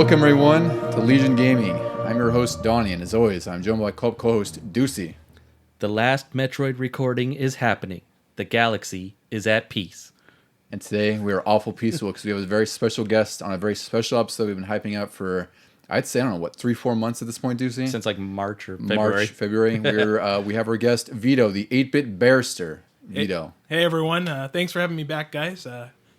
Welcome everyone to Legion Gaming. I'm your host Donnie, and as always, I'm joined by co-host Ducey. The last Metroid recording is happening. The galaxy is at peace. And today we are awful peaceful because we have a very special guest on a very special episode we've been hyping up for, I'd say, I don't know, what, 3-4 months at this point, Ducey? Since like March or February. February. We have our guest Vito, the 8-bit barrister. Vito. Hey everyone, thanks for having me back, guys.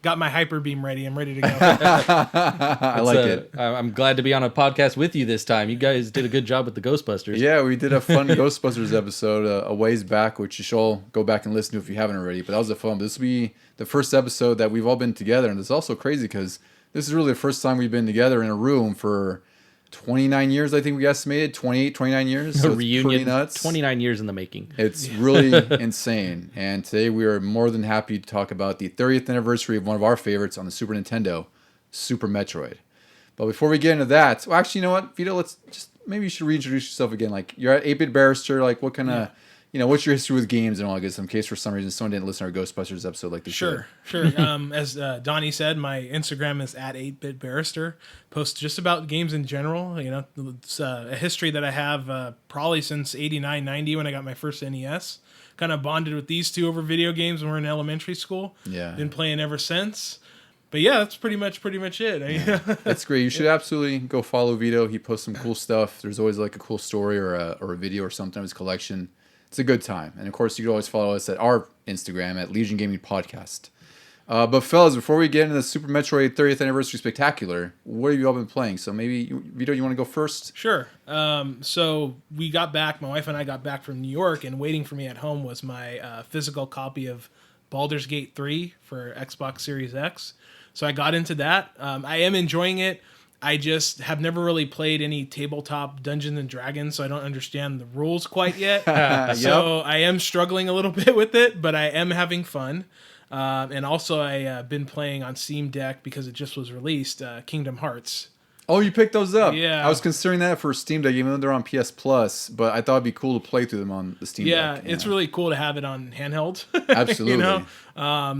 Got my hyper beam ready. I'm ready to go. I like it. I'm glad to be on a podcast with you this time. You guys did a good job with the Ghostbusters. Yeah, we did a fun Ghostbusters episode a ways back, which you should all go back and listen to if you haven't already. But that was a fun. This will be the first episode that we've all been together, and it's also crazy because this is really the first time we've been together in a room for 29 years, I think we estimated. 28, 29 years. So A reunion. Pretty nuts. 29 years in the making. It's really insane. And today we are more than happy to talk about the 30th anniversary of one of our favorites on the Super Nintendo, Super Metroid. But before we get into that, well, actually, you know what, Vito, maybe you should reintroduce yourself again. Like, you're at 8-bit barrister. Like, what kind of, what's your history with games and all that good stuff, in case for some reason someone didn't listen to our Ghostbusters episode like they should. Sure. As Donnie said, my Instagram is at 8-bit barrister. Post just about games in general. You know, it's a history that I have probably since 89, 90 when I got my first NES. Kind of bonded with these two over video games when we were in elementary school. Yeah. Been playing ever since. But yeah, that's pretty much it. Yeah. That's great. You should absolutely go follow Vito. He posts some cool stuff. There's always like a cool story or a video or something of his collection. It's a good time. And of course, you can always follow us at our Instagram at Legion Gaming Podcast. But fellas, before we get into the Super Metroid 30th Anniversary Spectacular, what have you all been playing? So maybe, Vito, you want to go first? Sure. So we got back, my wife and I got back from New York, and waiting for me at home was my physical copy of Baldur's Gate 3 for Xbox Series X. So I got into that. I am enjoying it. I just have never really played any tabletop Dungeons and Dragons, so I don't understand the rules quite yet. So I am struggling a little bit with it, but I am having fun. And also I've been playing on Steam Deck because it just was released, Kingdom Hearts. Oh, you picked those up? Yeah. I was considering that for Steam Deck, even though they're on PS Plus, but I thought it'd be cool to play through them on the Steam Deck. Yeah, it's really cool to have it on handheld. Absolutely.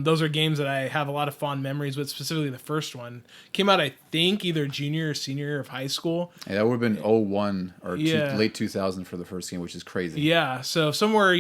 Those are games that I have a lot of fond memories with, specifically the first one. Came out, I think, either junior or senior year of high school. Yeah, that would have been 01 or late 2000 for the first game, which is crazy. Yeah, so somewhere,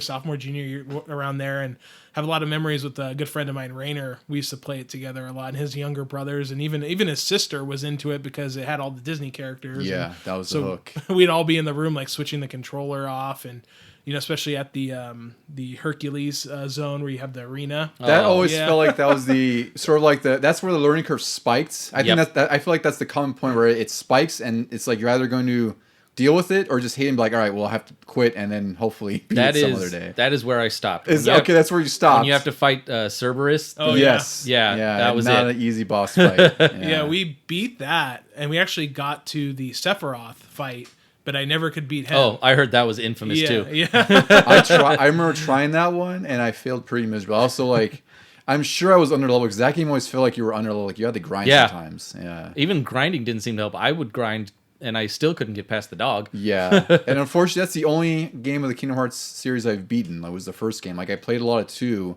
sophomore, junior year, around there, and have a lot of memories with a good friend of mine, Rainer. We used to play it together a lot, and his younger brothers, and even his sister was into it because it had all the Disney characters. Yeah, and that was the hook. We'd all be in the room, like switching the controller off, and especially at the Hercules zone where you have the arena. That always felt like that was the sort of like that's where the learning curve spikes. I think I feel like that's the common point where it spikes, and it's like you're either going to deal with it or just hate and be like, all right, well, I have to quit and then hopefully beat it some other day. That is where I stopped. That's where you stopped. When you have to fight Cerberus. Oh, yes. Yeah, that was not an easy boss fight. Yeah, we beat that, and we actually got to the Sephiroth fight, but I never could beat him. Oh, I heard that was infamous too. Yeah. I remember trying that one, and I failed pretty miserably. Also, like, I'm sure I was under level because that game always felt like you were under level. Like, you had to grind sometimes. Yeah. Even grinding didn't seem to help. I would grind, and I still couldn't get past the dog. Yeah. And unfortunately, that's the only game of the Kingdom Hearts series I've beaten. That was the first game. Like, I played a lot of 2,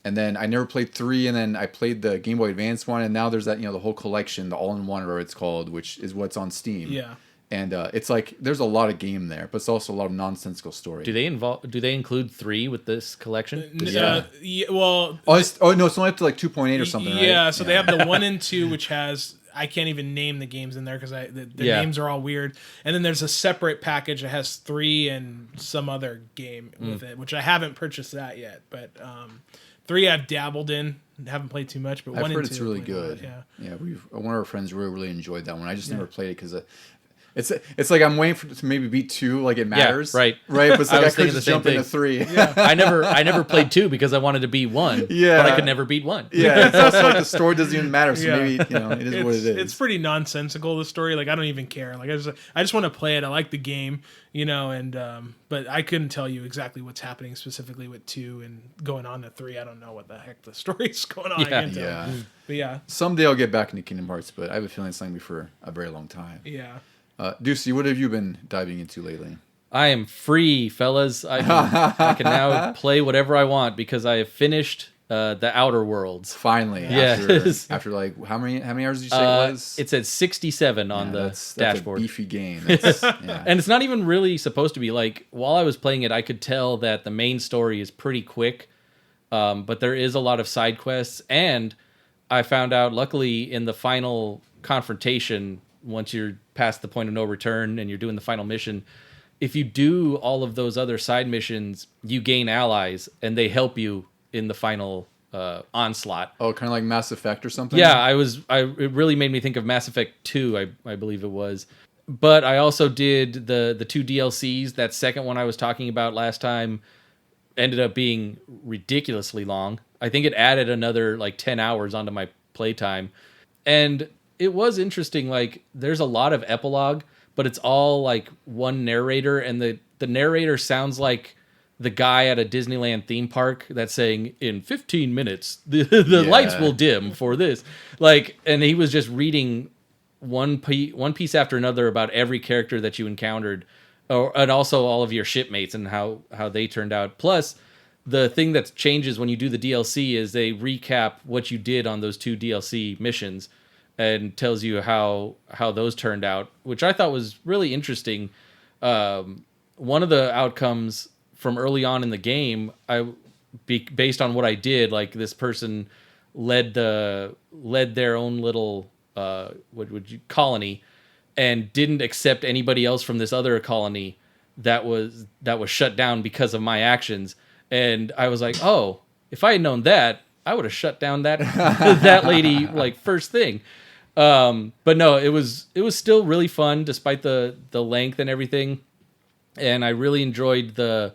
and then I never played 3, and then I played the Game Boy Advance one, and now there's that, the whole collection, the all-in-one, or it's called, which is what's on Steam. Yeah. And it's like, there's a lot of game there, but it's also a lot of nonsensical story. Do they include 3 with this collection? Well... no, it's only up to like 2.8 or something, right? Yeah, so they have the 1 and 2, which has... I can't even name the games in there because the names are all weird. And then there's a separate package that has 3 and some other game with it, which I haven't purchased that yet. But 3 I've dabbled in, haven't played too much. But I've 1 heard and 2 it's really good. Yeah. One of our friends really enjoyed that one. I just never played it because it's like I'm waiting to maybe beat 2, like it matters. Yeah, right. But it's like I could the just same jump thing. into 3. Yeah. I never played 2 because I wanted to beat 1. Yeah. But I could never beat 1. Yeah, it's also like the story doesn't even matter, so maybe it is what it is. It's pretty nonsensical, the story. Like, I don't even care. Like, I just want to play it. I like the game, and but I couldn't tell you exactly what's happening specifically with 2 and going on to 3. I don't know what the heck the story's going on. Yeah. But yeah. Someday I'll get back into Kingdom Hearts, but I have a feeling it's going to be for a very long time. Yeah. Ducey, what have you been diving into lately? I am free, fellas. I can now play whatever I want because I have finished the Outer Worlds. Finally, Yes. after like how many hours did you say it was? It said 67 on the that's dashboard. a beefy game. That's, yeah. And it's not even really supposed to be. Like, while I was playing it, I could tell that the main story is pretty quick, but there is a lot of side quests. And I found out, luckily, in the final confrontation, once you're past the point of no return and you're doing the final mission, if you do all of those other side missions, you gain allies, and they help you in the final onslaught. Oh, kind of like Mass Effect or something? Yeah, it really made me think of Mass Effect 2, I believe it was. But I also did the 2 DLCs. That second one I was talking about last time ended up being ridiculously long. I think it added another like 10 hours onto my playtime. And it was interesting. Like, there's a lot of epilogue, but it's all like one narrator, and the narrator sounds like the guy at a Disneyland theme park that's saying, in 15 minutes, the lights will dim for this. Like, and he was just reading one piece after another about every character that you encountered, and also all of your shipmates and how they turned out. Plus, the thing that changes when you do the DLC is they recap what you did on those 2 DLC missions and tells you how those turned out, which I thought was really interesting. One of the outcomes from early on in the game, based on what I did, like, this person led their own little colony, and didn't accept anybody else from this other colony that was shut down because of my actions. And I was like, oh, if I had known that, I would have shut down that that lady like first thing. But no, it was still really fun despite the length and everything. And I really enjoyed the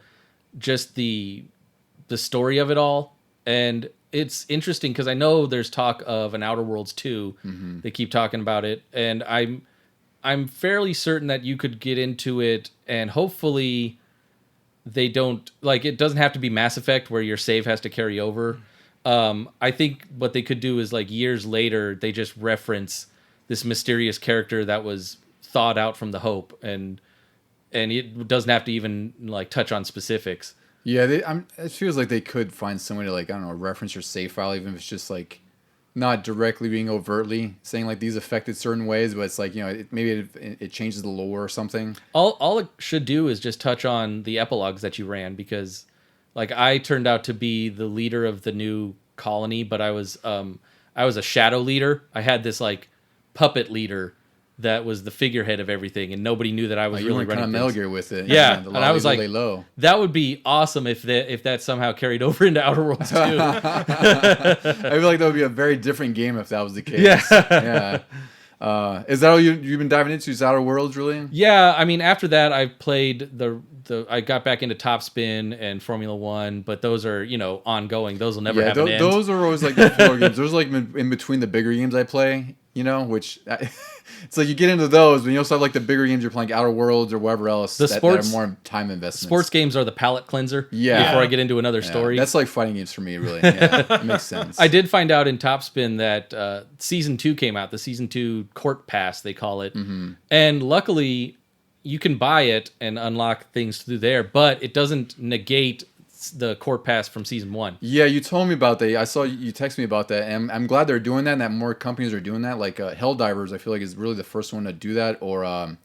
story of it all. And it's interesting because I know there's talk of an Outer Worlds 2. Mm-hmm. They keep talking about it, and I'm fairly certain that you could get into it, and hopefully they don't, like, it doesn't have to be Mass Effect where your save has to carry over. I think what they could do is, like, years later, they just reference this mysterious character that was thawed out from the Hope, and it doesn't have to even, like, touch on specifics. Yeah, it feels like they could find some way to, like, I don't know, reference your save file, even if it's just, like, not directly being overtly saying, like, these affected certain ways, but it's like, you know, maybe it changes the lore or something. All it should do is just touch on the epilogues that you ran, because, like, I turned out to be the leader of the new colony, but I was a shadow leader. I had this, like, puppet leader that was the figurehead of everything, and nobody knew that I was really running kind of Metal Gear with it. Yeah, and I was like, that would be awesome if that somehow carried over into Outer Worlds 2. I feel like that would be a very different game if that was the case. Yeah. Is that all you've been diving into? Is Outer Worlds, really? Yeah, I mean, after that, I played I got back into Top Spin and Formula 1, but those are, you know, ongoing. Those will never have an end. Those are always like the filler games. Those are like in between the bigger games I play, you know, which it's like you get into those, but you also have like the bigger games you're playing, Outer Worlds or whatever else, that are more time investments. Sports games are the palate cleanser. Yeah. Before I get into another story. That's like fighting games for me, really. Yeah, it makes sense. I did find out in Top Spin that Season 2 came out, the Season 2 Court Pass, they call it. Mm-hmm. And luckily, you can buy it and unlock things through there, but it doesn't negate the Court Pass from Season 1. Yeah, you told me about that. I saw you text me about that, and I'm glad they're doing that, and that more companies are doing that. Like Helldivers, I feel like is really the first one to do that, or I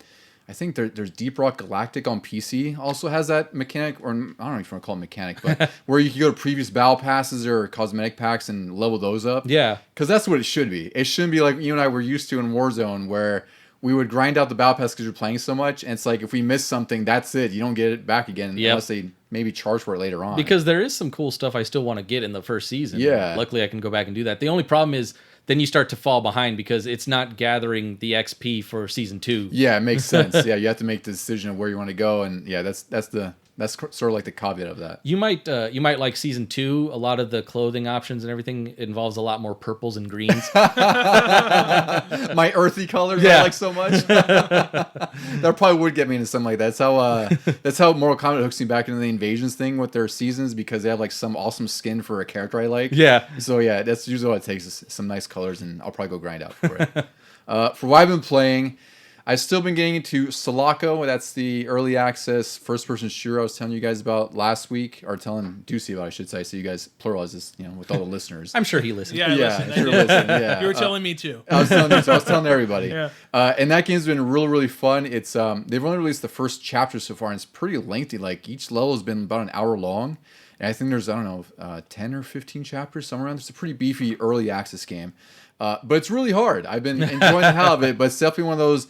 think there's Deep Rock Galactic on PC also has that mechanic, or I don't know if you want to call it mechanic, but where you can go to previous battle passes or cosmetic packs and level those up. Yeah. Because that's what it should be. It shouldn't be like you and I were used to in Warzone, where we would grind out the battle pass because you're playing so much, and it's like if we miss something, that's it. You don't get it back again unless they maybe charge for it later on. Because there is some cool stuff I still want to get in the first season. Yeah. Luckily, I can go back and do that. The only problem is then you start to fall behind because it's not gathering the XP for Season 2. Yeah, it makes sense. Yeah, you have to make the decision of where you want to go, and yeah, that's sort of like the caveat of that. You might like Season 2. A lot of the clothing options and everything involves a lot more purples and greens. My earthy colors I like so much. That probably would get me into something like that. That's how Mortal Kombat hooks me back into the Invasions thing with their seasons, because they have like some awesome skin for a character I like. Yeah. So yeah, that's usually what it takes, is some nice colors, and I'll probably go grind out for it. For what I've been playing, I've still been getting into Sulaco. That's the early access first-person shooter I was telling you guys about last week, or telling Ducey about, I should say. So you guys pluralize this, with all the listeners. I'm sure he listened. Yeah, Yeah, listen, sure, listen, yeah. you were telling me too. I was telling you, so I was telling everybody. Yeah. And that game's been really, really fun. It's they've only released the first chapter so far, and it's pretty lengthy. Like each level has been about an hour long, and I think there's 10 or 15 chapters somewhere around. It's a pretty beefy early access game, but it's really hard. I've been enjoying the hell of it, but it's definitely one of those.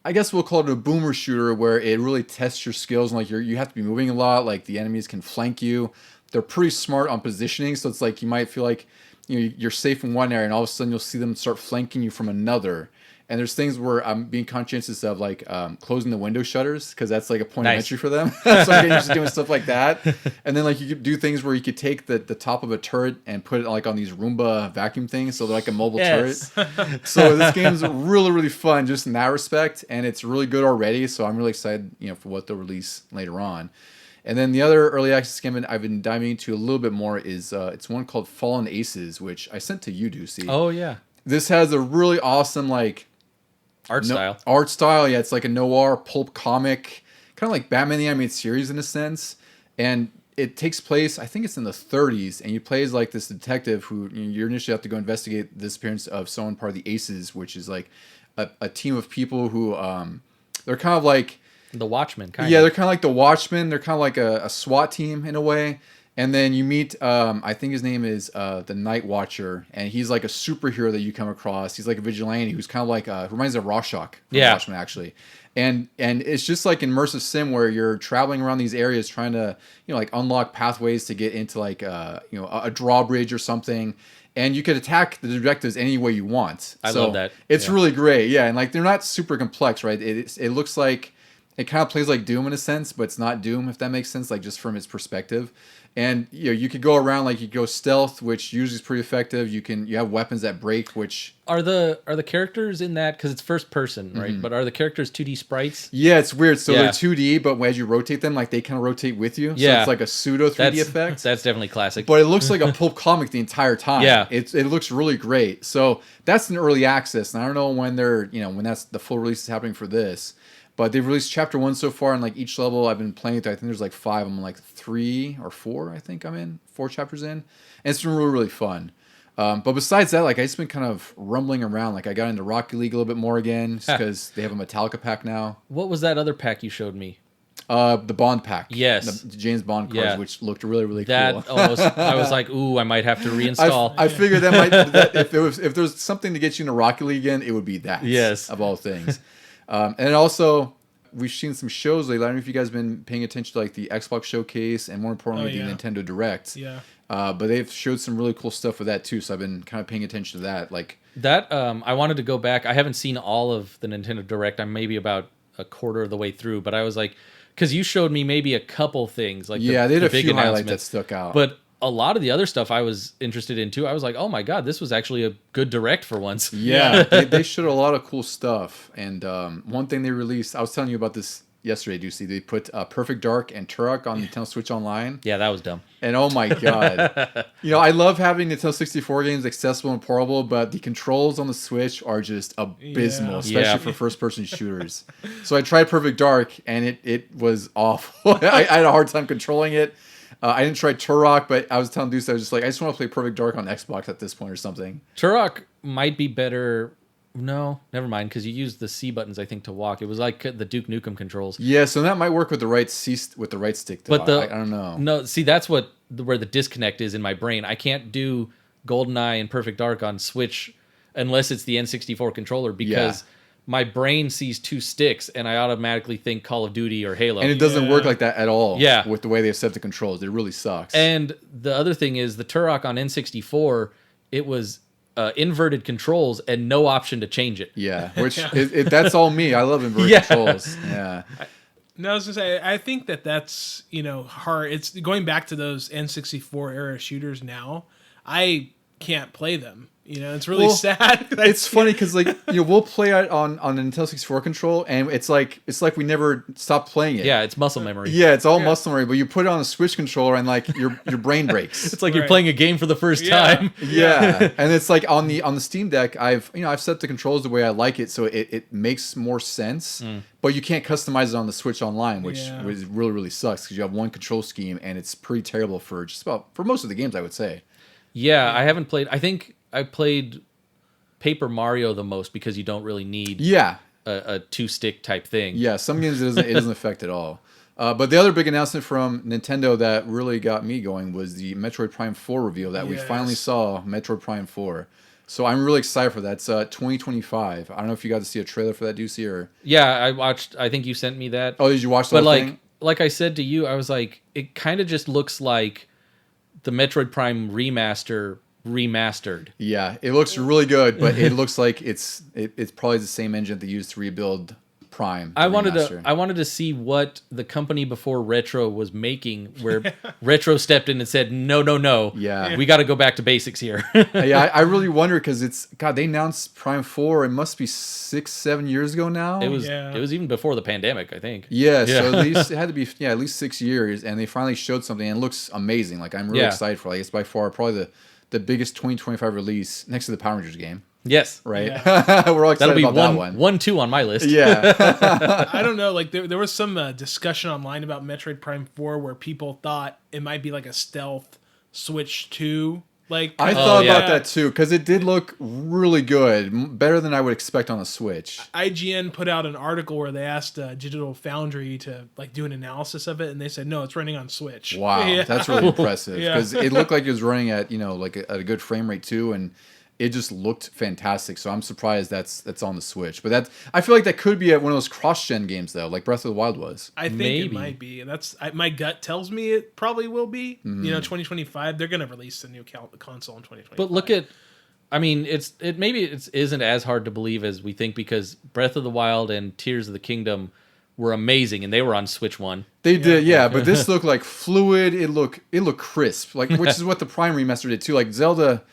I guess we'll call it a boomer shooter where it really tests your skills, and like you have to be moving a lot. Like the enemies can flank you. They're pretty smart on positioning, so it's like you might feel like you're safe in one area, and all of a sudden you'll see them start flanking you from another. And there's things where I'm being conscientious of, like closing the window shutters, because that's like a point of entry for them. So I'm getting used to doing stuff like that. And then like you could do things where you could take the top of a turret and put it like on these Roomba vacuum things, so they're like a mobile turret. So this game's really, really fun just in that respect, and it's really good already. So I'm really excited, for what they'll release later on. And then the other early access game I've been diving into a little bit more is it's one called Fallen Aces, which I sent to you, Ducey. Oh yeah. This has a really awesome Art style. Art style, yeah. It's like a noir pulp comic, kind of like Batman the Animated Series in a sense. And it takes place, I think it's in the 30s, and you play as like this detective who you initially have to go investigate the disappearance of someone part of the Aces, which is like a team of people who they're kind of like The Watchmen, kind yeah, of. they're kind of like the Watchmen. They're kind of like a SWAT team in a way. And then you meet, I think his name is the Night Watcher, and he's like a superhero that you come across. He's like a vigilante who's kind of like reminds of Rorschach from Watchmen, actually. And it's just like immersive sim where you're traveling around these areas trying to like unlock pathways to get into like a drawbridge or something. And you could attack the detectives any way you want. I love that. It's really great, yeah. And like they're not super complex, right? It looks like it kind of plays like Doom in a sense, but it's not Doom, if that makes sense, like just from its perspective. And you could go around, like you go stealth, which usually is pretty effective. You have weapons that break, which are the characters in that, because it's first person, right? Mm-hmm. But are the characters 2D sprites? Yeah, it's weird. So Yeah. they're 2D, but as you rotate them, like they kind of rotate with you. So Yeah. it's like a pseudo 3D effect. That's definitely classic. But it looks like a pulp comic the entire time. Yeah. It looks really great. So that's an early access, and I don't know when when that's the full release is happening for this. But they've released chapter 1 so far, and like each level I've been playing through. I think there's like 5. I'm like 3 or 4. I think I'm in 4 chapters in, and it's been really, really fun. But besides that, like I just been kind of rumbling around. Like I got into Rocket League a little bit more again, just because they have a Metallica pack now. What was that other pack you showed me? The Bond pack. Yes. The James Bond cards, Yeah. which looked really, really That cool. almost, I was like, ooh, I might have to reinstall. I figured that if there was something to get you into Rocket League again, it would be that. Yes. Of all things. And also, we've seen some shows lately. I don't know if you guys have been paying attention to like the Xbox Showcase and more importantly the Nintendo Direct. Yeah. But they've showed some really cool stuff with that too. So I've been kind of paying attention to that. Like that, I wanted to go back. I haven't seen all of the Nintendo Direct. I'm maybe about a quarter of the way through, but I was like, because you showed me maybe a couple things. Like they had a big few highlights that announcements. stuck out. But a lot of the other stuff I was interested in too. I was like, oh my God, this was actually a good Direct for once. Yeah, they showed a lot of cool stuff. And one thing they released, I was telling you about this yesterday, Ducey. They put Perfect Dark and Turok on Nintendo Switch Online. Yeah, that was dumb. And oh my God. I love having Nintendo 64 games accessible and portable, but the controls on the Switch are just abysmal, especially for first-person shooters. So I tried Perfect Dark, and it was awful. I had a hard time controlling it. I didn't try Turok, but I was telling Deuce, I was just like, I just want to play Perfect Dark on Xbox at this point or something. Turok might be better. No, never mind, because you use the C buttons, I think, to walk. It was like the Duke Nukem controls. Yeah, so that might work with the right stick. Though. But I don't know. No, see, that's where the disconnect is in my brain. I can't do GoldenEye and Perfect Dark on Switch unless it's the N64 controller, because my brain sees 2 sticks and I automatically think Call of Duty or Halo. And it doesn't work like that at all. Yeah. With the way they've set the controls, it really sucks. And the other thing is the Turok on N64, it was inverted controls and no option to change it. Yeah, which that's all me. I love inverted controls. Yeah. No, I was gonna say, I think that's hard. It's going back to those N64 era shooters now. I can't play them It's really Well, sad. It's funny because we'll play it on the Nintendo 64 control, and it's like we never stopped playing it. Yeah, it's muscle memory. Yeah, it's all muscle memory, but you put it on a Switch controller and your brain breaks. It's like you're playing a game for the first Yeah. time. Yeah, and it's like on the Steam Deck, I've set the controls the way I like it, so it makes more sense. But you can't customize it on the Switch Online, which really sucks because you have one control scheme, and it's pretty terrible for most of the games, I would say. Yeah, I haven't played. I think I played Paper Mario the most because you don't really need a two-stick type thing. Yeah, some games it doesn't affect at all. But the other big announcement from Nintendo that really got me going was the Metroid Prime 4 reveal that we finally saw, Metroid Prime 4. So I'm really excited for that. It's 2025. I don't know if you got to see a trailer for that, Ducey, or... Yeah, I watched. I think you sent me that. Oh, did you watch the But whole thing? like I said to you, I was like, it kind of just looks like the Metroid Prime remastered. Yeah, it looks really good, but it looks like it's probably the same engine they used to rebuild Prime. I wanted to see what the company before Retro was making, where Retro stepped in and said, no, Yeah. we got to go back to basics here. Yeah, I really wonder because they announced Prime 4. It must be 6-7 years ago now. It was even before the pandemic, I think. Yeah, so at least it had to be at least 6 years, and they finally showed something, and it looks amazing. Like I'm really excited for it. Like, it's by far probably the biggest 2025 release next to the Power Rangers game. Yes. Right? Yeah. We're all excited That'll be about that one. 1-2 on my list. Yeah. I don't know. Like there was some discussion online about Metroid Prime 4 where people thought it might be like a stealth Switch 2. Like I thought about that too, because it did look really good. Better than I would expect on a Switch. IGN put out an article where they asked Digital Foundry to do an analysis of it, and they said no, it's running on Switch. Wow, Yeah. that's really impressive. Yeah. Because it looked like it was running at at a good frame rate too, and it just looked fantastic. So I'm surprised that's on the Switch. But I feel like that could be one of those cross-gen games though, like Breath of the Wild was. I think Maybe. it might be. My gut tells me it probably will be. 2025. They're going to release a new console in 2025. But look at, I mean, it isn't as hard to believe as we think, because Breath of the Wild and Tears of the Kingdom were amazing, and they were on Switch 1. They did, yeah, but this looked like fluid. It looked crisp, like which is what the Prime remaster did too. Like Zelda,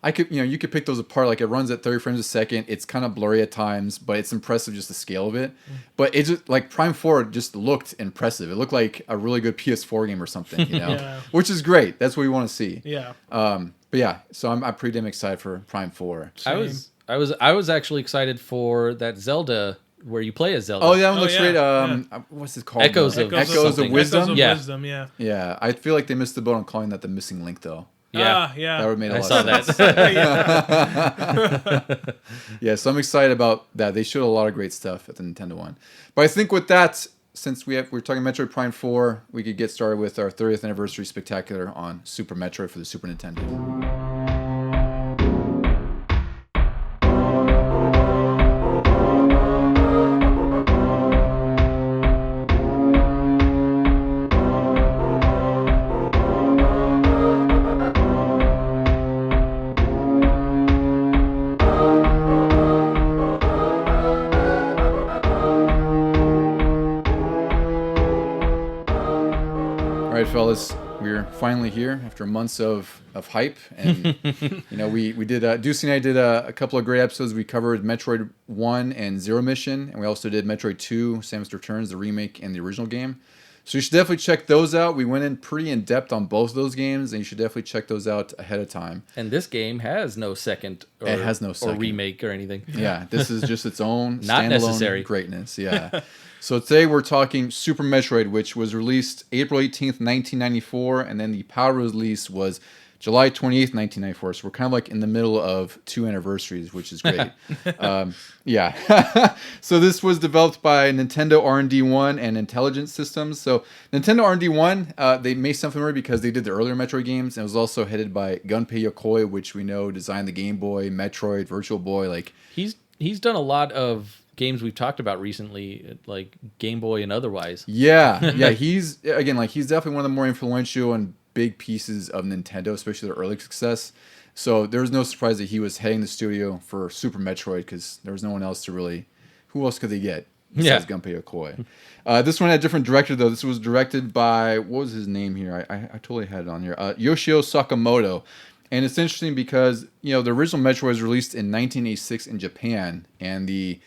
you could pick those apart. Like it runs at 30 frames a second. It's kind of blurry at times, but it's impressive just the scale of it. But it just like Prime 4 just looked impressive. It looked like a really good PS4 game or something, Yeah. which is great. That's what we want to see. Yeah. But yeah, so I'm pretty damn excited for Prime 4. I was actually excited for that Zelda where you play as Zelda. Oh, that one looks yeah. great. What's it called? Echoes of Wisdom. something. Echoes of Yeah. Wisdom, yeah. Yeah, I feel like they missed the boat on calling that the missing link though. Yeah. Yeah. That would have made a I lot saw of sense. that. Yeah, so I'm excited about that. They showed a lot of great stuff at the Nintendo one. But I think with that, since we're talking Metroid Prime 4, we could get started with our 30th anniversary spectacular on Super Metroid for the Super Nintendo. All right, fellas, we're finally here after months of hype, and we did Deucey and I did a couple of great episodes. We covered Metroid 1 and Zero Mission, and we also did Metroid 2, Samus Returns, the remake and the original game. So you should definitely check those out. We went in pretty in depth on both of those games, and you should definitely check those out ahead of time. And this game has no second It has no second. or remake or anything. Yeah, this is just its own Not standalone necessary. greatness. Yeah. So today we're talking Super Metroid, which was released April 18th, 1994, and then the PAL release was July 28th, 1994. So we're kind of like in the middle of two anniversaries, which is great. Yeah. So this was developed by Nintendo R&D 1 and Intelligent Systems. So Nintendo R&D 1, they may sound familiar because they did the earlier Metroid games, and it was also headed by Gunpei Yokoi, which we know designed the Game Boy, Metroid, Virtual Boy. Like He's done a lot of games we've talked about recently, like Game Boy and otherwise. Yeah. He's definitely one of the more influential and big pieces of Nintendo, especially their early success. So there's no surprise that he was heading the studio for Super Metroid, because there was no one else to really. Who else could they get besides Gunpei Yokoi? This one had a different director though. This was directed by, what was his name here? I totally had it on here. Yoshio Sakamoto. And it's interesting because, the original Metroid was released in 1986 in Japan, and the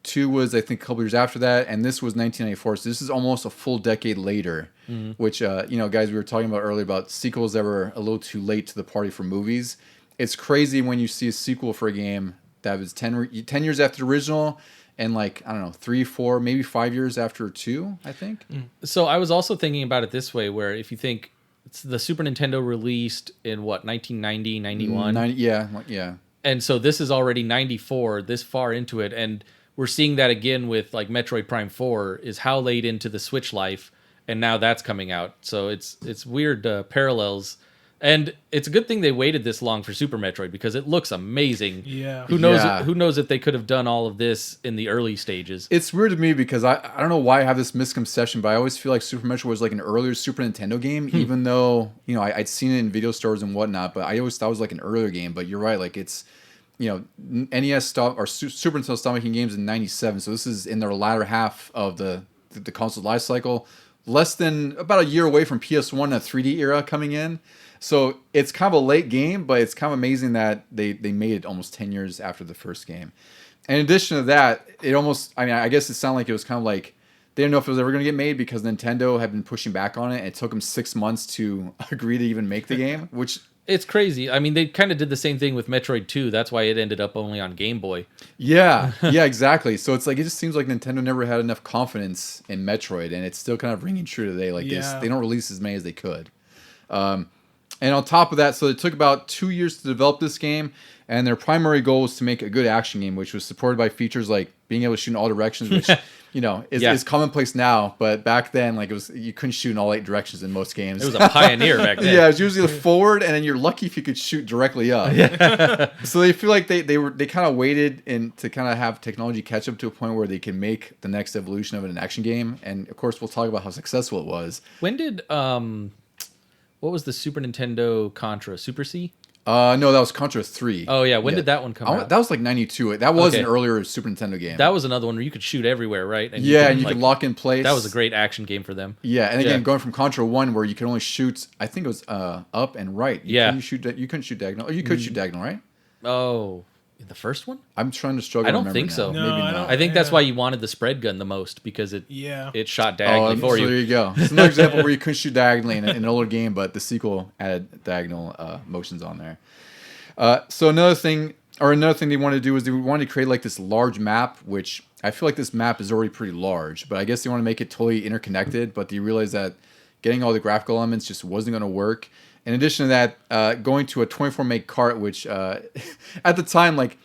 2 was, I think, a couple years after that, and this was 1994. So this is almost a full decade later, which, guys, we were talking about earlier about sequels that were a little too late to the party for movies. It's crazy when you see a sequel for a game that was 10 years after the original, and 3, 4, maybe 5 years after 2, I think. So I was also thinking about it this way, where if you think the Super Nintendo released in 1990, 91? Yeah. And so this is already 94, this far into it. And we're seeing that again with Metroid Prime 4 is how late into the Switch life. And now that's coming out. So it's weird parallels. And it's a good thing they waited this long for Super Metroid because it looks amazing. Yeah. Who knows if they could have done all of this in the early stages. It's weird to me because I don't know why I have this misconception, but I always feel like Super Metroid was like an earlier Super Nintendo game, even though, I'd seen it in video stores and whatnot, but I always thought it was like an earlier game. But you're right, like it's, NES stopped, or Super Nintendo stopped making games in 97, so this is in their latter half of the console life cycle, less than about a year away from PS1 and a 3D era coming in. So it's kind of a late game, but it's kind of amazing that they made it almost 10 years after the first game. And in addition to that, I guess it sounded like it was kind of like they didn't know if it was ever going to get made because Nintendo had been pushing back on it. And it took them 6 months to agree to even make the game, which... It's crazy. I mean, they kind of did the same thing with Metroid 2. That's why it ended up only on Game Boy. Yeah, exactly. So it's like it just seems like Nintendo never had enough confidence in Metroid, and it's still kind of ringing true today. Like they don't release as many as they could. And on top of that, so it took about 2 years to develop this game, and their primary goal was to make a good action game, which was supported by features like being able to shoot in all directions, which is commonplace now. But back then, you couldn't shoot in all 8 directions in most games. It was a pioneer back then. Yeah, it was usually forward, and then you're lucky if you could shoot directly up. So they feel like they kind of waited to kind of have technology catch up to a point where they can make the next evolution of an action game. And of course, we'll talk about how successful it was. When did what was the Super Nintendo Contra? Super C? No, that was Contra 3. Oh, yeah. When did that one come out? That was like 92. That was an earlier Super Nintendo game. That was another one where you could shoot everywhere, right? And you could lock in place. That was a great action game for them. Yeah, and again, going from Contra 1 where you could only shoot, I think it was up and right. You couldn't shoot diagonal. Or you could shoot diagonal, right? Oh, the first one? I'm trying to struggle. I don't think so. No, Maybe not. I think that's why you wanted the spread gun the most because it shot diagonally for you. So there you go. It's another example where you couldn't shoot diagonally in an older game, but the sequel added diagonal motions on there. So another thing they wanted to do was they wanted to create like this large map, which I feel like this map is already pretty large, but I guess they want to make it totally interconnected. But they realized that getting all the graphical elements just wasn't going to work. In addition to that, going to a 24 meg cart, which at the time, like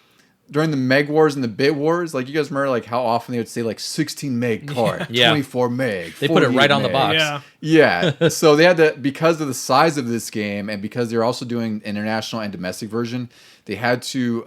during the meg wars and the bit wars, like you guys remember like how often they would say like 16 meg cart, 24 meg. They put it right on the box. Yeah. So they had to, because of the size of this game and because they're also doing international and domestic version, they had to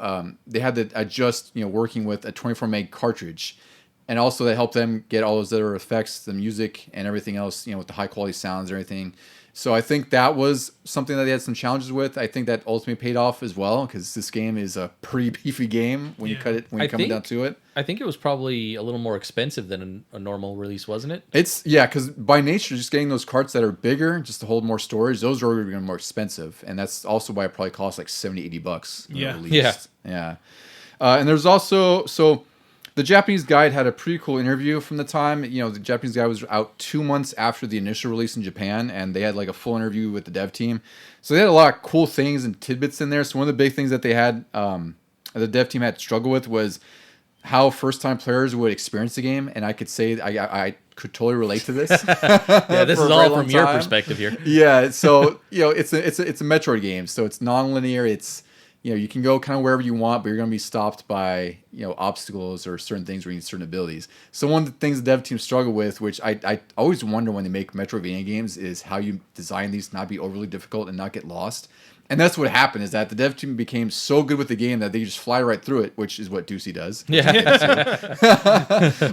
adjust, working with a 24 meg cartridge. And also that helped them get all those other effects, the music and everything else, with the high quality sounds and everything. So I think that was something that they had some challenges with. I think that ultimately paid off as well because this game is a pretty beefy game when you come down to it. I think it was probably a little more expensive than a normal release, wasn't it? Because by nature, just getting those carts that are bigger, just to hold more storage, those are going to be more expensive, and that's also why it probably costs like $70-$80. Yeah. And there's also the Japanese guide had a pretty cool interview from the time. The Japanese guide was out 2 months after the initial release in Japan, and they had like a full interview with the dev team. So they had a lot of cool things and tidbits in there. So one of the big things that they had, the dev team had to struggle with was how first-time players would experience the game. And I could say I could totally relate to this. This is all from your perspective here. Yeah, so it's a Metroid game, so it's non-linear. It's you can go kind of wherever you want, but you're going to be stopped by, obstacles or certain things where you need certain abilities. So one of the things the dev team struggle with, which I always wonder when they make Metroidvania games, is how you design these to not be overly difficult and not get lost. And that's what happened, is that the dev team became so good with the game that they just fly right through it, which is what Ducey does. Yeah.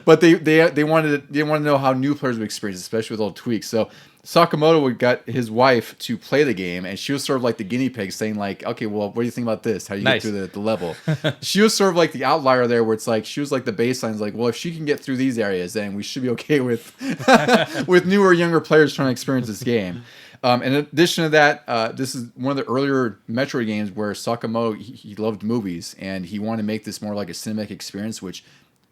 But they wanted to know how new players would experience, especially with all the tweaks. So Sakamoto got his wife to play the game, and she was sort of like the guinea pig, saying like, "Okay, well, what do you think about this? How do you Nice. get through the level?" She was sort of like the outlier there, where it's like she was like the baseline. It's like, well, if she can get through these areas, then we should be okay with with newer, younger players trying to experience this game. In addition to that, this is one of the earlier Metroid games where Sakamoto he loved movies, and he wanted to make this more like a cinematic experience, which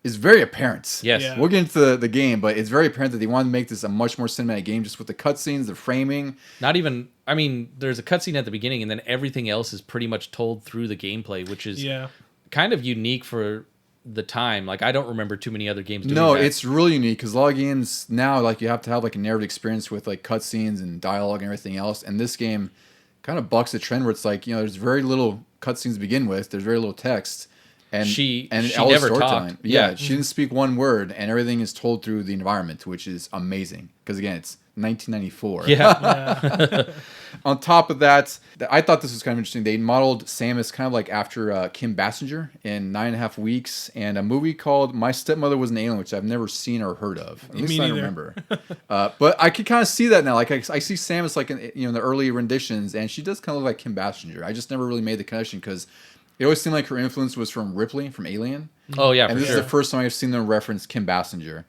is very apparent. Yes. Yeah. We'll get into the game, but it's very apparent that they wanted to make this a much more cinematic game, just with the cutscenes, the framing. Not even. I mean, there's a cutscene at the beginning, and then everything else is pretty much told through the gameplay, which is Yeah. kind of unique for the time. Like, I don't remember too many other games doing No, that. it's really unique because a lot of games now, like you have to have like a narrative experience with like cutscenes and dialogue and everything else. And this game kind of bucks the trend where it's like, there's very little cutscenes to begin with. There's very little text. And She all the never storytelling. talked. Yeah, Yeah. she didn't speak one word, and everything is told through the environment, which is amazing. Because again, it's 1994. Yeah. On top of that, I thought this was kind of interesting. They modeled Samus kind of like after Kim Basinger in 9.5 Weeks, and a movie called My Stepmother Was an Alien, which I've never seen or heard of. At least I neither. remember. But I could kind of see that now. Like I see Samus like in the early renditions, and she does kind of look like Kim Basinger. I just never really made the connection because it always seemed like her influence was from Ripley from Alien. Oh, yeah, And for this sure. is the first time I've seen them reference Kim Basinger.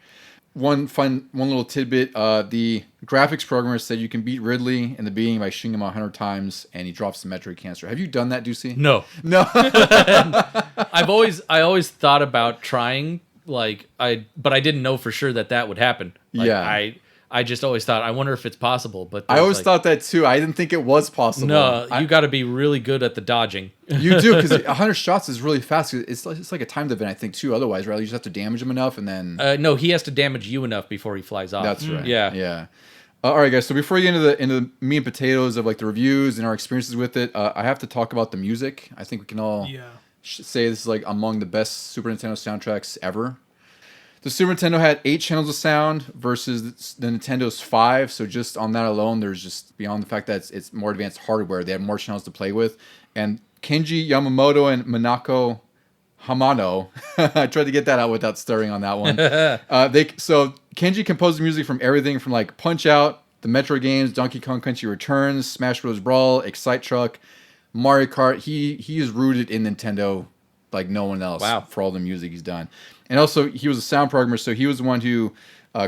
One little tidbit: the graphics programmer said you can beat Ridley in the beginning by shooting him 100 times, and he drops the Metroid canister. Have you done that, Ducey? No. No. I always thought about trying, but I didn't know for sure that would happen. Like, Yeah. I just always thought, I wonder if it's possible. But I always thought that too. I didn't think it was possible. no, you got to be really good at the dodging. You do, because 100 shots is really fast. It's like a timed event, I think, too. Otherwise, right? You just have to damage him enough, and then No, he has to damage you enough before he flies off. that's right. Yeah. yeah. All right, guys. So before we get into the meat and potatoes of like the reviews and our experiences with it, I have to talk about the music. I think we can all Yeah. say this is like among the best Super Nintendo soundtracks ever. The Super Nintendo had 8 channels of sound versus the Nintendo's 5. So just on that alone, there's just beyond the fact that it's more advanced hardware, they have more channels to play with. And Kenji Yamamoto and Minako Hamano, I tried to get that out without stuttering on that one. So Kenji composed the music from everything from like Punch Out, the Metro games, Donkey Kong Country Returns, Smash Bros. Brawl, Excite Truck, Mario Kart. He is rooted in Nintendo like no one else. Wow. For all the music he's done. And also, he was a sound programmer, so he was the one who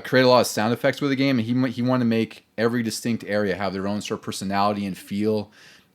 created a lot of sound effects with the game, and he wanted to make every distinct area have their own sort of personality and feel.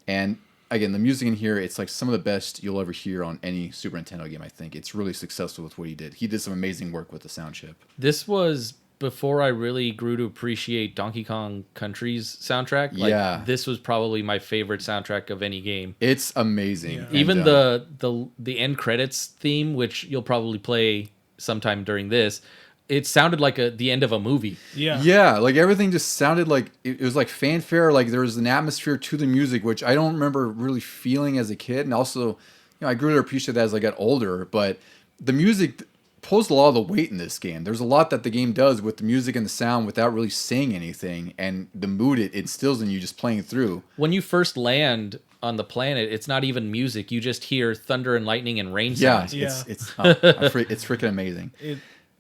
And again, the music in here, it's like some of the best you'll ever hear on any Super Nintendo game, I think. It's really successful with what he did. He did some amazing work with the sound chip. This was before I really grew to appreciate Donkey Kong Country's soundtrack. Like, Yeah. This was probably my favorite soundtrack of any game. It's amazing. Yeah. And, Even the end credits theme, which you'll probably play sometime during this, it sounded like the end of a movie. Yeah. Yeah, like everything just sounded like it was like fanfare. Like there was an atmosphere to the music, which I don't remember really feeling as a kid. And also, I grew to appreciate that as I got older. But the music pulls a lot of the weight in this game. There's a lot that the game does with the music and the sound without really saying anything, and the mood it instills in you just playing through. When you first land on the planet, it's not even music. You just hear thunder and lightning and rain Yeah, sounds. it's freaking amazing.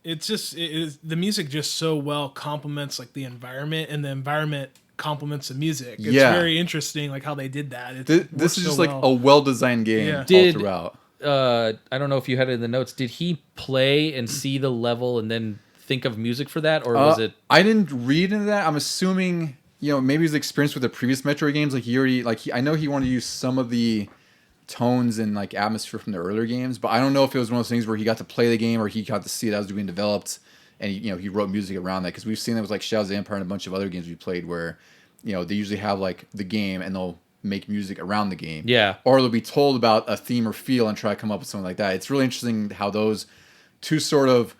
It's just the music just so well complements like the environment, and the environment complements the music. It's very interesting, like how they did that. This is just like a well-designed game Yeah. all Did- throughout. I don't know if you had it in the notes. Did he play and see the level and then think of music for that, or was it? I didn't read into that. I'm assuming, maybe his experience with the previous Metroid games, like he already, I know he wanted to use some of the tones and like atmosphere from the earlier games, but I don't know if it was one of those things where he got to play the game or he got to see it as it was being developed, and he wrote music around that, because we've seen that with like Shadows of the Empire and a bunch of other games we played where, they usually have like the game and they'll make music around the game. Yeah. Or they'll be told about a theme or feel and try to come up with something like that. It's really interesting how those two sort of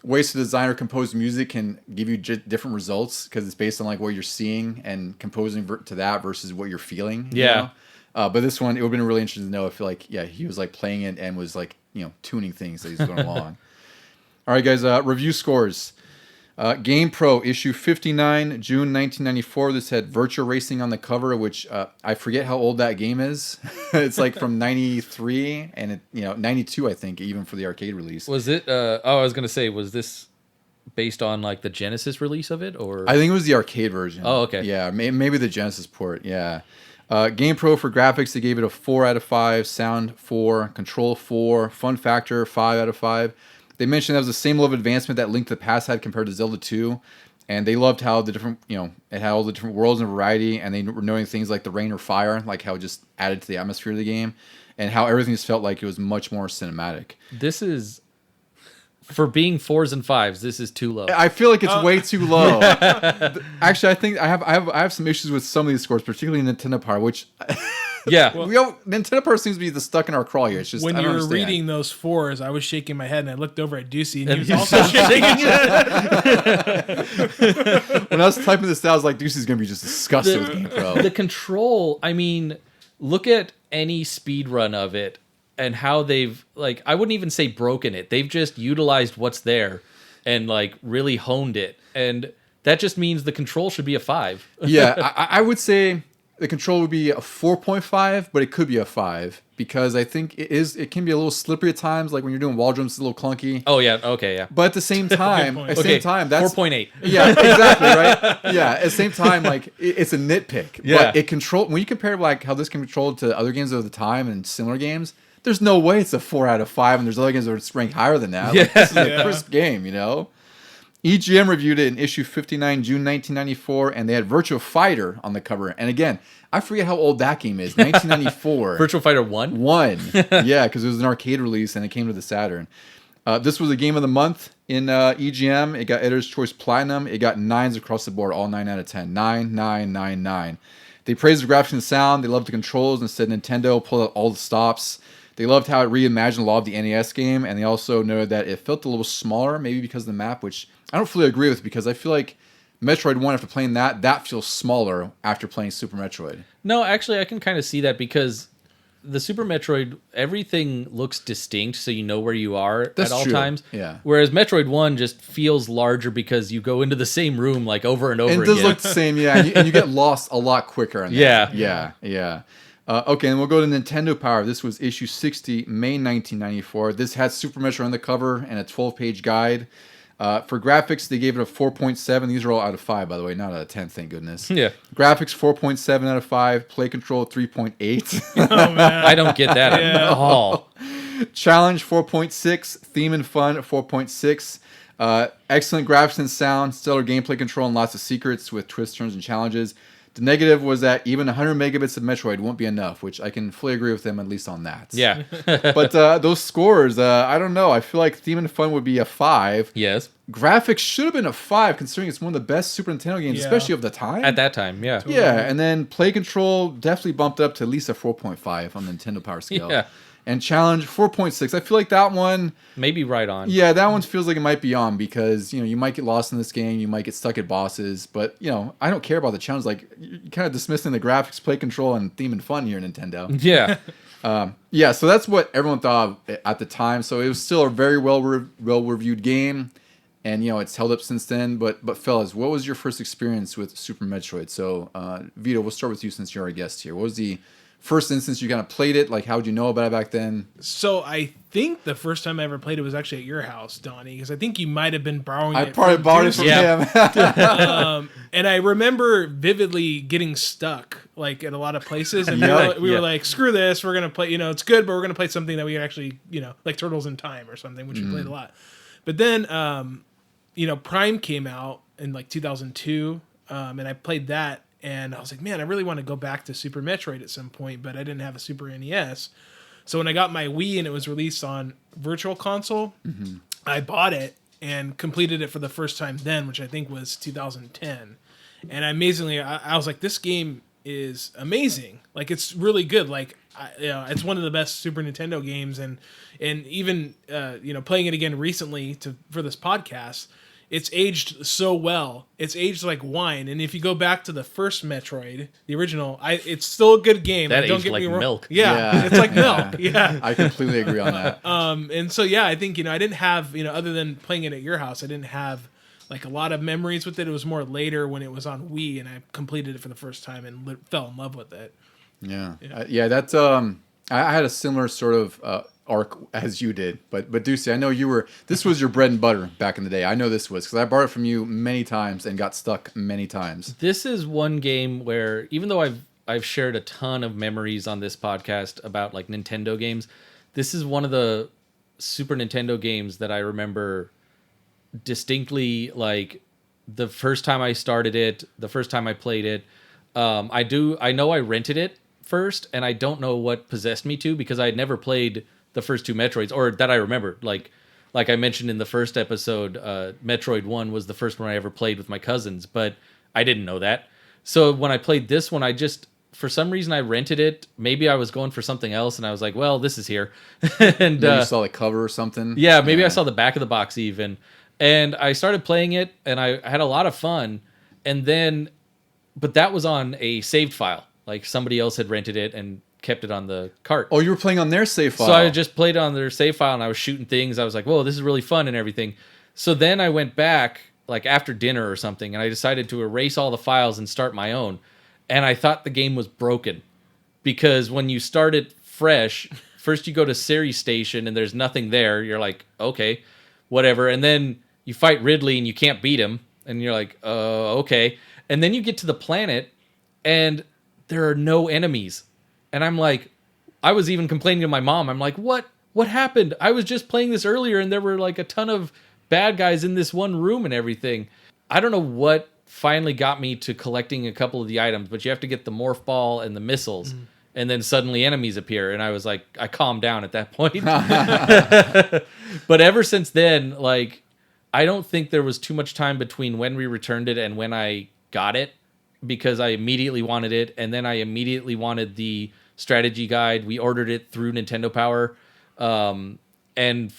ways to design or compose music can give you different results, because it's based on like what you're seeing and composing to that versus what you're feeling. Yeah. But this one, it would have been really interesting to know if like, he was like playing it and was like, tuning things as he's going along. All right, guys, review scores. Game Pro, issue 59, June 1994. This had Virtua Racing on the cover, which I forget how old that game is. It's like from 93 and 92, I think, even for the arcade release. Was it? I was gonna say, was this based on like the Genesis release of it, or I think it was the arcade version. Oh, okay. Yeah, maybe the Genesis port. Yeah. GamePro for graphics, they gave it a 4 out of 5. Sound 4. Control 4. Fun factor 5 out of 5. They mentioned that was the same level of advancement that Link to the Past had compared to Zelda 2. And they loved how the different, it had all the different worlds and variety. And they were knowing things like the rain or fire, like how it just added to the atmosphere of the game. And how everything just felt like it was much more cinematic. this is for being 4s and 5s. This is too low. I feel like it's way too low. Actually, I think I have some issues with some of these scores, particularly Nintendo Power, which Yeah. Nintendo Power seems to be stuck in our craw here. It's just When I you don't were understand. reading those 4s, I was shaking my head and I looked over at Ducey and he And was he's also shaking his head. When I was typing this down, I was like, Deucey's gonna be just disgusted with GamePro. The control, I mean, look at any speed run of it and how they've, like, I wouldn't even say broken it. They've just utilized what's there and like really honed it. And that just means the control should be a 5. Yeah, I would say the control would be a 4.5, but it could be a 5 because I think it can be a little slippery at times. Like when you're doing wall jumps, it's a little clunky. Oh yeah, okay, yeah. But at the same time, point. that's 4.8. Yeah, exactly, right? Yeah, at the same time, like it's a nitpick. Yeah. But when you compare like how this can control to other games of the time and similar games, there's no way it's a 4 out of 5, and there's other games that are ranked higher than that. Like, this is a crisp game, EGM reviewed it in issue 59, June 1994, and they had Virtua Fighter on the cover. And again, I forget how old that game is. 1994. Virtual Fighter 1? 1. Yeah, because it was an arcade release and it came to the Saturn. This was a game of the month in EGM. It got Editor's Choice Platinum. It got 9s across the board, all 9 out of 10. 9, 9, 9, 9. They praised the graphics and sound. They loved the controls and said Nintendo pulled out all the stops. They loved how it reimagined a lot of the NES game, and they also noted that it felt a little smaller, maybe because of the map, which I don't fully agree with because I feel like Metroid 1, after playing that feels smaller after playing Super Metroid. No, actually, I can kind of see that because the Super Metroid, everything looks distinct, so you know where you are That's at all true. times. Yeah. Whereas Metroid 1 just feels larger because you go into the same room like over and over And it again. does look the same, yeah, and you get lost a lot quicker. In that. Yeah. Okay, and we'll go to Nintendo Power. This was issue 60, May 1994. This had Super Metroid on the cover and a 12-page guide. For graphics, they gave it a 4.7. These are all out of 5, by the way, not out of 10, thank goodness. Yeah. Graphics, 4.7 out of 5. Play control, 3.8. Oh, man. I don't get that at all. Challenge, 4.6. Theme and fun, 4.6. Excellent graphics and sound, stellar gameplay control, and lots of secrets with twists, turns, and challenges. The negative was that even 100 megabits of Metroid won't be enough, which I can fully agree with them, at least on that. Yeah. But those scores, I don't know. I feel like Theme and Fun would be a 5. Yes. Graphics should have been a 5, considering it's one of the best Super Nintendo games, Yeah. especially of the time. At that time, yeah. Yeah, and then Play Control definitely bumped up to at least a 4.5 on the Nintendo Power scale. Yeah. And Challenge, 4.6. I feel like that one... Maybe right on. Yeah, that one feels like it might be on because, you might get lost in this game, you might get stuck at bosses, but, I don't care about the challenge. Like, you're kind of dismissing the graphics, Play Control, and Theme and Fun here, Nintendo. Yeah. Yeah, so that's what everyone thought of at the time. So it was still a very well-reviewed game, and, it's held up since then. But fellas, what was your first experience with Super Metroid? So, Vito, we'll start with you since you're our guest here. What was the first instance you kind of played it? Like, how would you know about it back then? So I think the first time I ever played it was actually at your house, Donnie, because I think you might have been borrowing I it. probably from bought it Ducey. from him. And I remember vividly getting stuck, like at a lot of places, and Yeah. we were like, "Screw this! We're gonna play. It's good, but we're gonna play something that we can actually, like Turtles in Time or something, which we played a lot." But then, Prime came out in like 2002, and I played that, and I was like, "Man, I really want to go back to Super Metroid at some point," but I didn't have a Super NES. So when I got my Wii and it was released on Virtual Console, I bought it and completed it for the first time then, which I think was 2010. And amazingly, I was like, this game is amazing. Like, it's really good. Like, it's one of the best Super Nintendo games. And even, playing it again recently for this podcast, it's aged so well. It's aged like wine. And if you go back to the first Metroid, the original, it's still a good game. That Don't aged get like me wrong. milk. Yeah, it's like milk. Yeah. I completely agree on that. And so, yeah, I think, I didn't have, other than playing it at your house, I didn't have like a lot of memories with it. It was more later when it was on Wii and I completed it for the first time and fell in love with it. Yeah. That's, I had a similar sort of arc as you did. But Ducey, I know this was your bread and butter back in the day. I know this was because I borrowed it from you many times and got stuck many times. This is one game where, even though I've shared a ton of memories on this podcast about like Nintendo games, this is one of the Super Nintendo games that I remember distinctly, like the first time I started it, the first time I played it. I know I rented it first, and I don't know what possessed me to, because I had never played the first two Metroids, or that I remember. Like I mentioned in the first episode, Metroid 1 was the first one I ever played with my cousins, but I didn't know that. So when I played this one, for some reason I rented it. Maybe I was going for something else, and I was like, well, this is here. And maybe you saw the cover or something. Yeah, maybe I saw the back of the box even. And I started playing it, and I had a lot of fun. And then, but that was on a saved file. Like somebody else had rented it and kept it on the cart. Oh, you were playing on their save file. So I just played on their save file, and I was shooting things. I was like, whoa, this is really fun and everything. So then I went back, like after dinner or something, and I decided to erase all the files and start my own. And I thought the game was broken, because when you start it fresh, first you go to Ceres Station and there's nothing there. You're like, okay, whatever. And then you fight Ridley and you can't beat him. And you're like, okay. And then you get to the planet and there are no enemies. And I'm like, I was even complaining to my mom. I'm like, what happened? I was just playing this earlier and there were like a ton of bad guys in this one room and everything. I don't know what finally got me to collecting a couple of the items, but you have to get the morph ball and the missiles, and then suddenly enemies appear, and I was like, I calmed down at that point. But ever since then, like, I don't think there was too much time between when we returned it and when I got it, because I immediately wanted it, and then I immediately wanted the strategy guide. We ordered it through Nintendo Power, and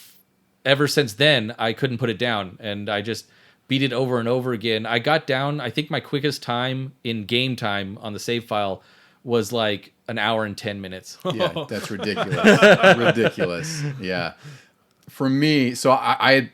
ever since then, I couldn't put it down, and I just beat it over and over again. I got down, I think my quickest time in game time on the save file was like an hour and 10 minutes. Yeah, that's ridiculous. Ridiculous. Yeah. For me, so I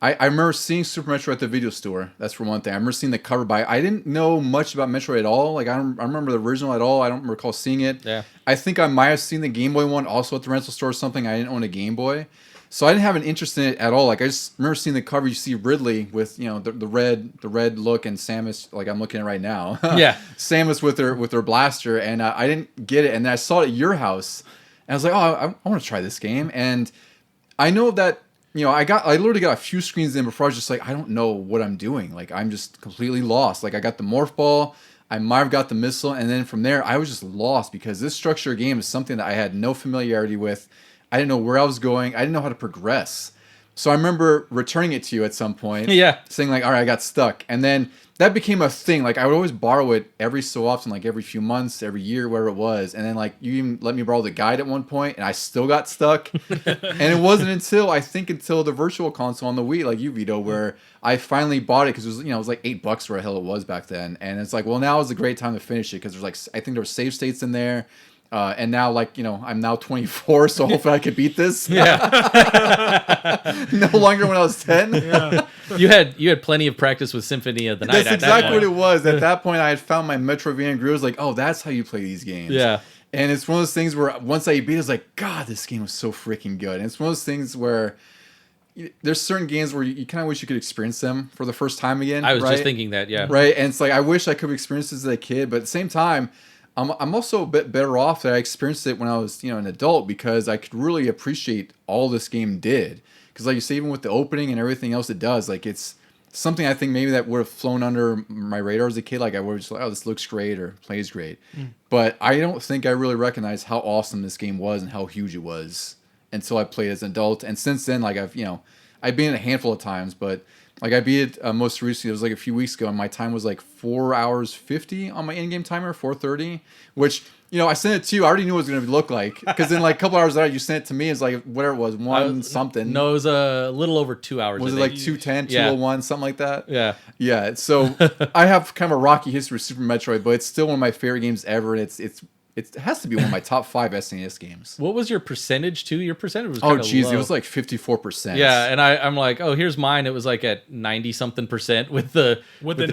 remember seeing Super Metroid at the video store. That's for one thing. I remember seeing the cover by. I didn't know much about Metroid at all. Like I remember the original at all. I don't recall seeing it. Yeah. I think I might have seen the Game Boy one also at the rental store or something. I didn't own a Game Boy. So I didn't have an interest in it at all. Like I just remember seeing the cover. You see Ridley with the red look, and Samus, like I'm looking at right now. Yeah, Samus with her blaster, and I didn't get it. And then I saw it at your house, and I was like, oh, I want to try this game. And I know that I literally got a few screens in before I was just like, I don't know what I'm doing. Like I'm just completely lost. Like I got the morph ball, I might have got the missile, and then from there I was just lost, because this structure game is something that I had no familiarity with. I didn't know where I was going. I didn't know how to progress. So I remember returning it to you at some point. Yeah. Saying like, all right, I got stuck. And then that became a thing. Like I would always borrow it every so often, like every few months, every year, wherever it was. And then like you even let me borrow the guide at one point, and I still got stuck. And it wasn't until the Virtual Console on the Wii, like you, Vito, where I finally bought it, because it was it was like $8 or the hell it was back then. And it's like, well, now is a great time to finish it, because there's like, I think there were save states in there. And now, like, I'm now 24, so hopefully I could beat this. Yeah. No longer when I was 10. Yeah. You had plenty of practice with Symphony of the Night. That's exactly what it was. At that point, I had found my Metroidvania groove. I was like, oh, that's how you play these games. Yeah. And it's one of those things where once I beat it, I was like, God, this game was so freaking good. And it's one of those things where there's certain games where you kind of wish you could experience them for the first time again. I was right? just thinking that, yeah. Right? And it's like, I wish I could have experienced this as a kid, but at the same time, I'm also a bit better off that I experienced it when I was, an adult, because I could really appreciate all this game did. Because like you say, even with the opening and everything else it does, like it's something I think maybe that would have flown under my radar as a kid. Like I would have just like, oh, this looks great or plays great. But I don't think I really recognized how awesome this game was and how huge it was until I played as an adult. And since then, like I've been it a handful of times, but like I beat it most recently. It was like a few weeks ago, and my time was like 4 hours 50 on my in-game timer, 4:30. Which I sent it to you. I already knew what it was going to look like, because then like a couple hours later, you sent it to me. It's like whatever it was, something. No, it was a little over 2 hours. Was it like 210, 201, something like that? Yeah. Yeah. So I have kind of a rocky history with Super Metroid, but it's still one of my favorite games ever, and it has to be one of my top 5 SNES games. What was your percentage too? Your percentage was oh geez, it was like 54%. Yeah, and I'm like, oh, here's mine. It was like at 90-something% with the with the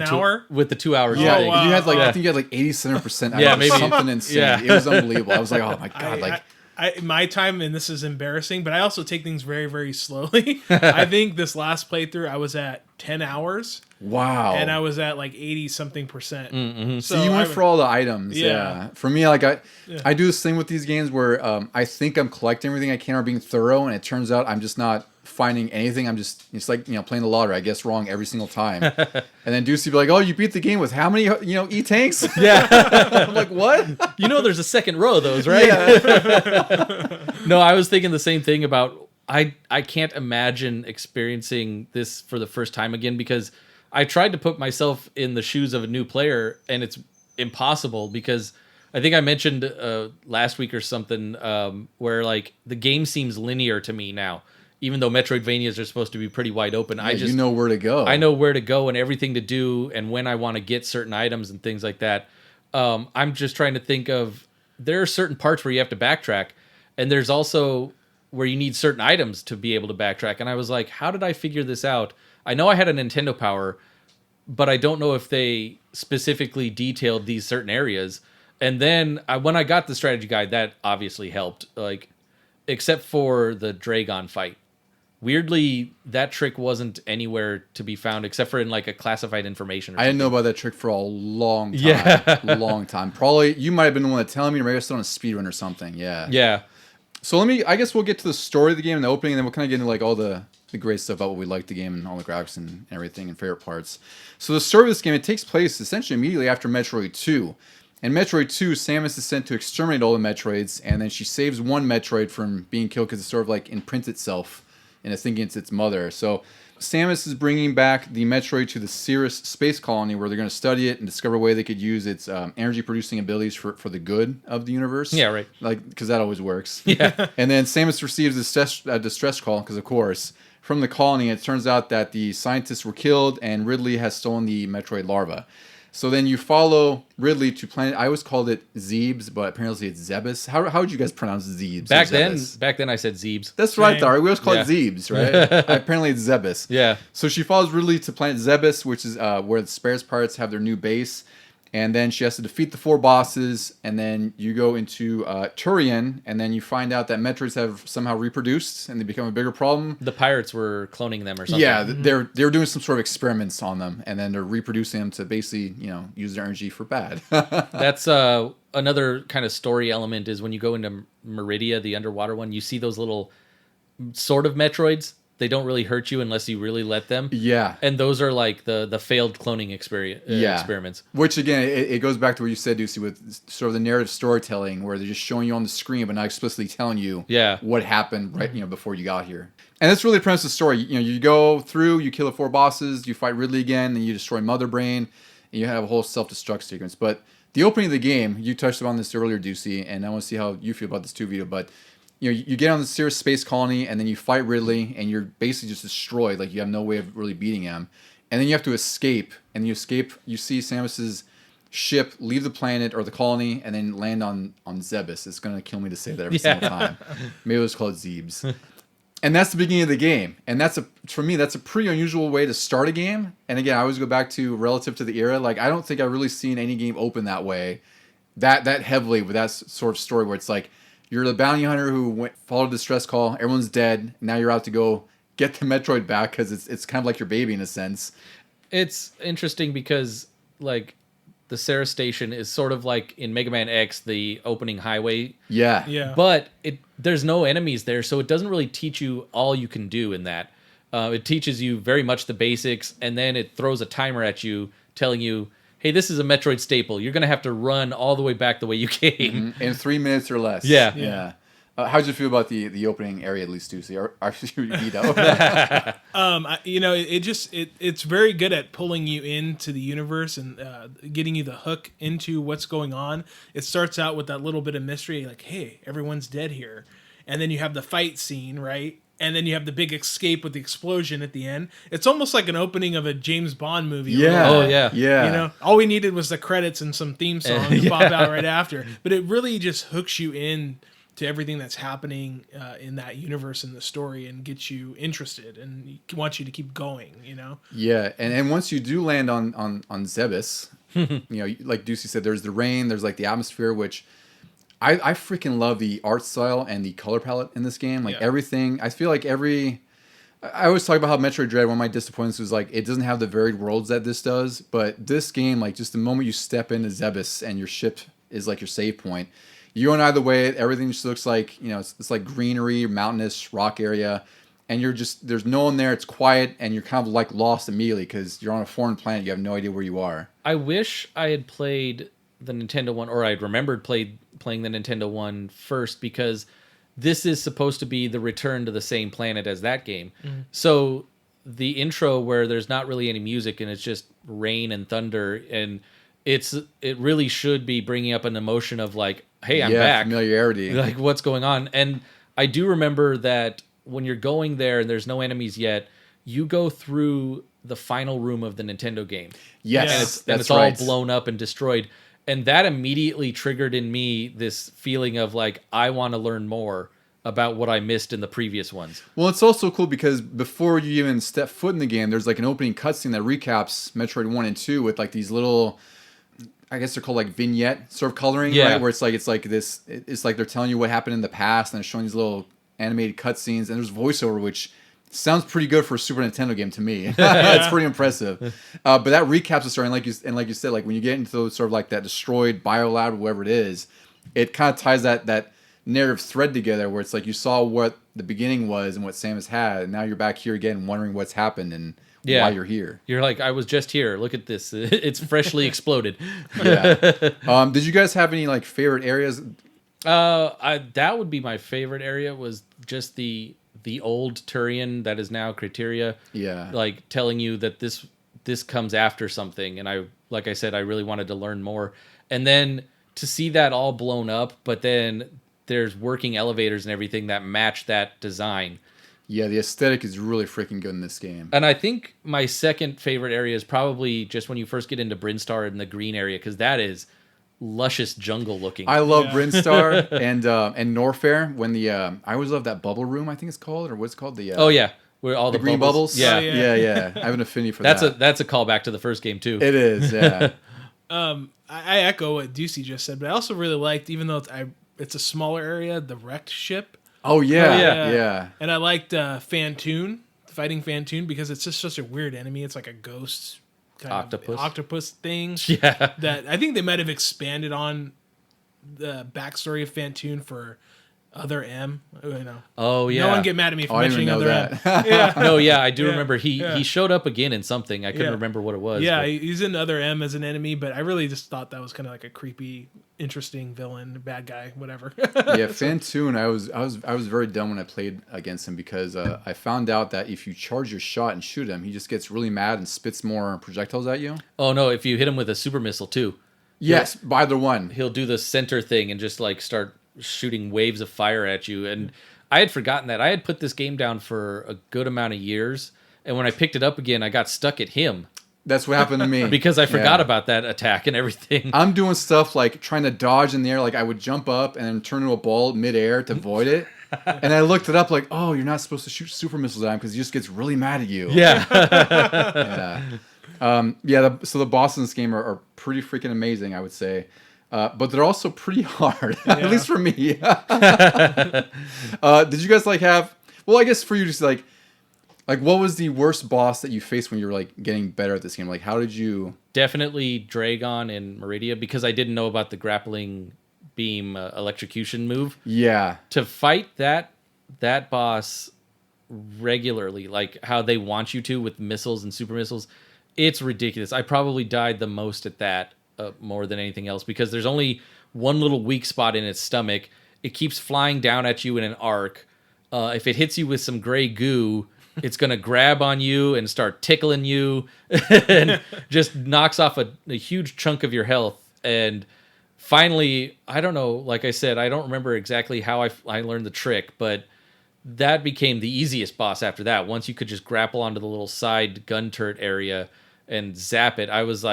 2 hours. Yeah, thing. you had like I think you had like 87%. Yeah, maybe something insane. Yeah. It was unbelievable. I was like, oh my god, like My time, and this is embarrassing, but I also take things very, very slowly. I think this last playthrough, I was at 10 hours. Wow. And I was at like 80 something percent. Mm-hmm. So you went for all the items. Yeah. For me, like I do this thing with these games where I think I'm collecting everything I can or being thorough, and it turns out I'm just not finding anything. It's like, playing the lottery. I guess wrong every single time. And then Deucey be like, "Oh, you beat the game with how many, E-tanks?" Yeah. I'm like, what? There's a second row of those, right? Yeah. No, I was thinking the same thing about, I can't imagine experiencing this for the first time again, because I tried to put myself in the shoes of a new player, and it's impossible, because I think I mentioned last week or something where like the game seems linear to me now, even though Metroidvanias are supposed to be pretty wide open. Yeah, you know where to go. I know where to go and everything to do, and when I want to get certain items and things like that. I'm just trying to think of, there are certain parts where you have to backtrack, and there's also where you need certain items to be able to backtrack. And I was like, how did I figure this out? I know I had a Nintendo Power, but I don't know if they specifically detailed these certain areas. And then when I got the strategy guide, that obviously helped, like, except for the Dragon fight. Weirdly, that trick wasn't anywhere to be found except for in like a classified information. I didn't know about that trick for a long time. Yeah. Long time. Probably you might have been the one to tell me, or maybe I was still on a speedrun or something. Yeah. Yeah. So I guess we'll get to the story of the game and the opening, and then we'll kind of get into like all the great stuff about what we like the game and all the graphics and everything and favorite parts. So the story of this game, it takes place essentially immediately after Metroid 2. In Metroid 2, Samus is sent to exterminate all the Metroids, and then she saves one Metroid from being killed because it sort of like imprints itself into thinking it's its mother. So Samus is bringing back the Metroid to the Cirrus space colony, where they're going to study it and discover a way they could use its energy-producing abilities for the good of the universe. Yeah, right. Like, because that always works. Yeah. And then Samus receives a distress call, because of course, from the colony. It turns out that the scientists were killed, and Ridley has stolen the Metroid larva. So then you follow Ridley to planet. I always called it Zebes, but apparently it's Zebes. How would you guys pronounce Zebes? Back then I said Zebes. That's what I thought. We always call it Zebes, right? Apparently it's Zebes. Yeah. So she follows Ridley to planet Zebes, which is where the Spares Pirates have their new base. And then she has to defeat the 4 bosses, and then you go into Turian, and then you find out that Metroids have somehow reproduced, and they become a bigger problem. The pirates were cloning them or something. Yeah, they were doing some sort of experiments on them, and then they're reproducing them to basically, use their energy for bad. That's another kind of story element is when you go into Meridia, the underwater one, you see those little sort of Metroids. They don't really hurt you unless you really let them. Yeah. And those are like the failed cloning experiments. Which, again, it goes back to what you said, Ducey, with sort of the narrative storytelling, where they're just showing you on the screen but not explicitly telling you what happened right before you got here. And that's really the premise of the story. You go through, you kill the 4 bosses, you fight Ridley again, then you destroy Mother Brain, and you have a whole self-destruct sequence. But the opening of the game, you touched on this earlier, Ducey, and I want to see how you feel about this too, Vito, but you get on the Cirrus space colony, and then you fight Ridley, and you're basically just destroyed. Like, you have no way of really beating him. And then you have to escape, and you see Samus's ship leave the planet or the colony, and then land on Zebes. It's going to kill me to say that every single time. Maybe it was called Zebes. And that's the beginning of the game. And for me, that's a pretty unusual way to start a game. And again, I always go back to relative to the era. Like, I don't think I've really seen any game open that way, that heavily with that sort of story where it's like, you're the bounty hunter who followed a distress call. Everyone's dead. Now you're out to go get the Metroid back because it's kind of like your baby in a sense. It's interesting because like the Sarah Station is sort of like in Mega Man X, the opening highway. Yeah. Yeah. But there's no enemies there, so it doesn't really teach you all you can do in that. It teaches you very much the basics, and then it throws a timer at you telling you, hey, this is a Metroid staple. You're going to have to run all the way back the way you came. In 3 minutes or less. Yeah. How did you feel about the opening area, at least, Ducey? It's very good at pulling you into the universe and getting you the hook into what's going on. It starts out with that little bit of mystery, like, hey, everyone's dead here. And then you have the fight scene, right? And then you have the big escape with the explosion at the end. It's almost like an opening of a James Bond movie. Yeah. Oh, yeah. Yeah. All we needed was the credits and some theme song to pop out right after. But it really just hooks you in to everything that's happening in that universe and the story, and gets you interested and wants you to keep going, Yeah, and once you do land on Zebes, like Ducey said, there's the rain, there's like the atmosphere, which I freaking love the art style and the color palette in this game. Like Yeah. everything, I feel like I always talk about how Metroid Dread, one of my disappointments was like, it doesn't have the varied worlds that this does. But this game, like just the moment you step into Zebes and your ship is like your save point, you go in either way, everything just looks like, it's like greenery, mountainous rock area. And you're just, there's no one there, it's quiet, and you're kind of like lost immediately because you're on a foreign planet, you have no idea where you are. I wish I had played the Nintendo one, or I'd remembered playing the Nintendo one first, because this is supposed to be the return to the same planet as that game. So the intro where there's not really any music and it's just rain and thunder, and it really should be bringing up an emotion of like, hey, I'm back. Familiarity. Like, what's going on? And I do remember that when you're going there and there's no enemies yet, you go through the final room of the Nintendo game. Yes, And it's all blown up and destroyed. And that immediately triggered in me this feeling of like, I want to learn more about what I missed in the previous ones. Well, it's also cool because before you even step foot in the game, there's like an opening cutscene that recaps Metroid 1 and 2 with like these little, I guess they're called like vignette sort of coloring, right? Where it's like they're telling you what happened in the past and it's showing these little animated cutscenes, and there's voiceover, which sounds pretty good for a Super Nintendo game to me. It's pretty impressive. But that recaps the story, and like you said, like when you get into those sort of like that destroyed biolab, whatever it is, it kind of ties that narrative thread together, where it's like you saw what the beginning was and what Samus had, and now you're back here again, wondering what's happened and why you're here. You're like, I was just here. Look at this. It's freshly exploded. Yeah. Did you guys have any like favorite areas? That would be my favorite area, was just the old Turian that is now Criteria. Yeah. Like telling you that this comes after something, and like I said, I really wanted to learn more. And then to see that all blown up, but then there's working elevators and everything that match that design. Yeah, the aesthetic is really freaking good in this game. And I think my second favorite area is probably just when you first get into Brinstar in the green area, because that is luscious jungle looking. I love Brinstar and Norfair. When I always love that bubble room, I think it's called, or what's it called, where all the green bubbles. Yeah. Yeah. I have an affinity for that. That's a callback to the first game too. It is, yeah. I echo what Ducey just said, but I also really liked, even though it's a smaller area, the wrecked ship. Oh yeah. And I liked Fantoon, fighting Fantoon, because it's just such a weird enemy. It's like a ghost kind Octopus. of octopus thing. Yeah. That I think they might have expanded on the backstory of Fantoon for Other M. Oh yeah. No one get mad at me for I didn't mentioning even Other know M. Yeah. No, yeah, I do Yeah. remember he showed up again in something. I couldn't remember what it was. Yeah, but- he's in Other M as an enemy, but I really just thought that was kind of like a creepy, interesting villain, bad guy, whatever. Yeah, Fantoon. I was very dumb when I played against him because I found out that if you charge your shot and shoot him, he just gets really mad and spits more projectiles at you. Oh no, if you hit him with a super missile too. Yes, by either one. He'll do the center thing and just like start shooting waves of fire at you. And I had forgotten that. I had put this game down for a good amount of years, and when I picked it up again, I got stuck at him. That's what happened to me. Because I forgot about that attack and everything. I'm doing stuff like trying to dodge in the air. Like I would jump up and then turn into a ball midair to avoid it. And I looked it up like, oh, you're not supposed to shoot super missiles at him because he just gets really mad at you. Yeah. So the bosses in this game are pretty freaking amazing, I would say. But they're also pretty hard, at least for me. Did you guys have? Well, I guess for you, just like what was the worst boss that you faced when you were like getting better at this game? Like, how did you? Definitely Dragon and Meridia, because I didn't know about the grappling beam electrocution move. Yeah. To fight that boss regularly, like how they want you to with missiles and super missiles, it's ridiculous. I probably died the most at that. More than anything else, because there's only one little weak spot in its stomach. It keeps flying down at you in an arc. If it hits you with some gray goo, it's going to grab on you and start tickling you and just knocks off a huge chunk of your health. And finally, I don't know, like I said, I don't remember exactly how I learned the trick, but that became the easiest boss after that. Once you could just grapple onto the little side gun turret area and zap it, I was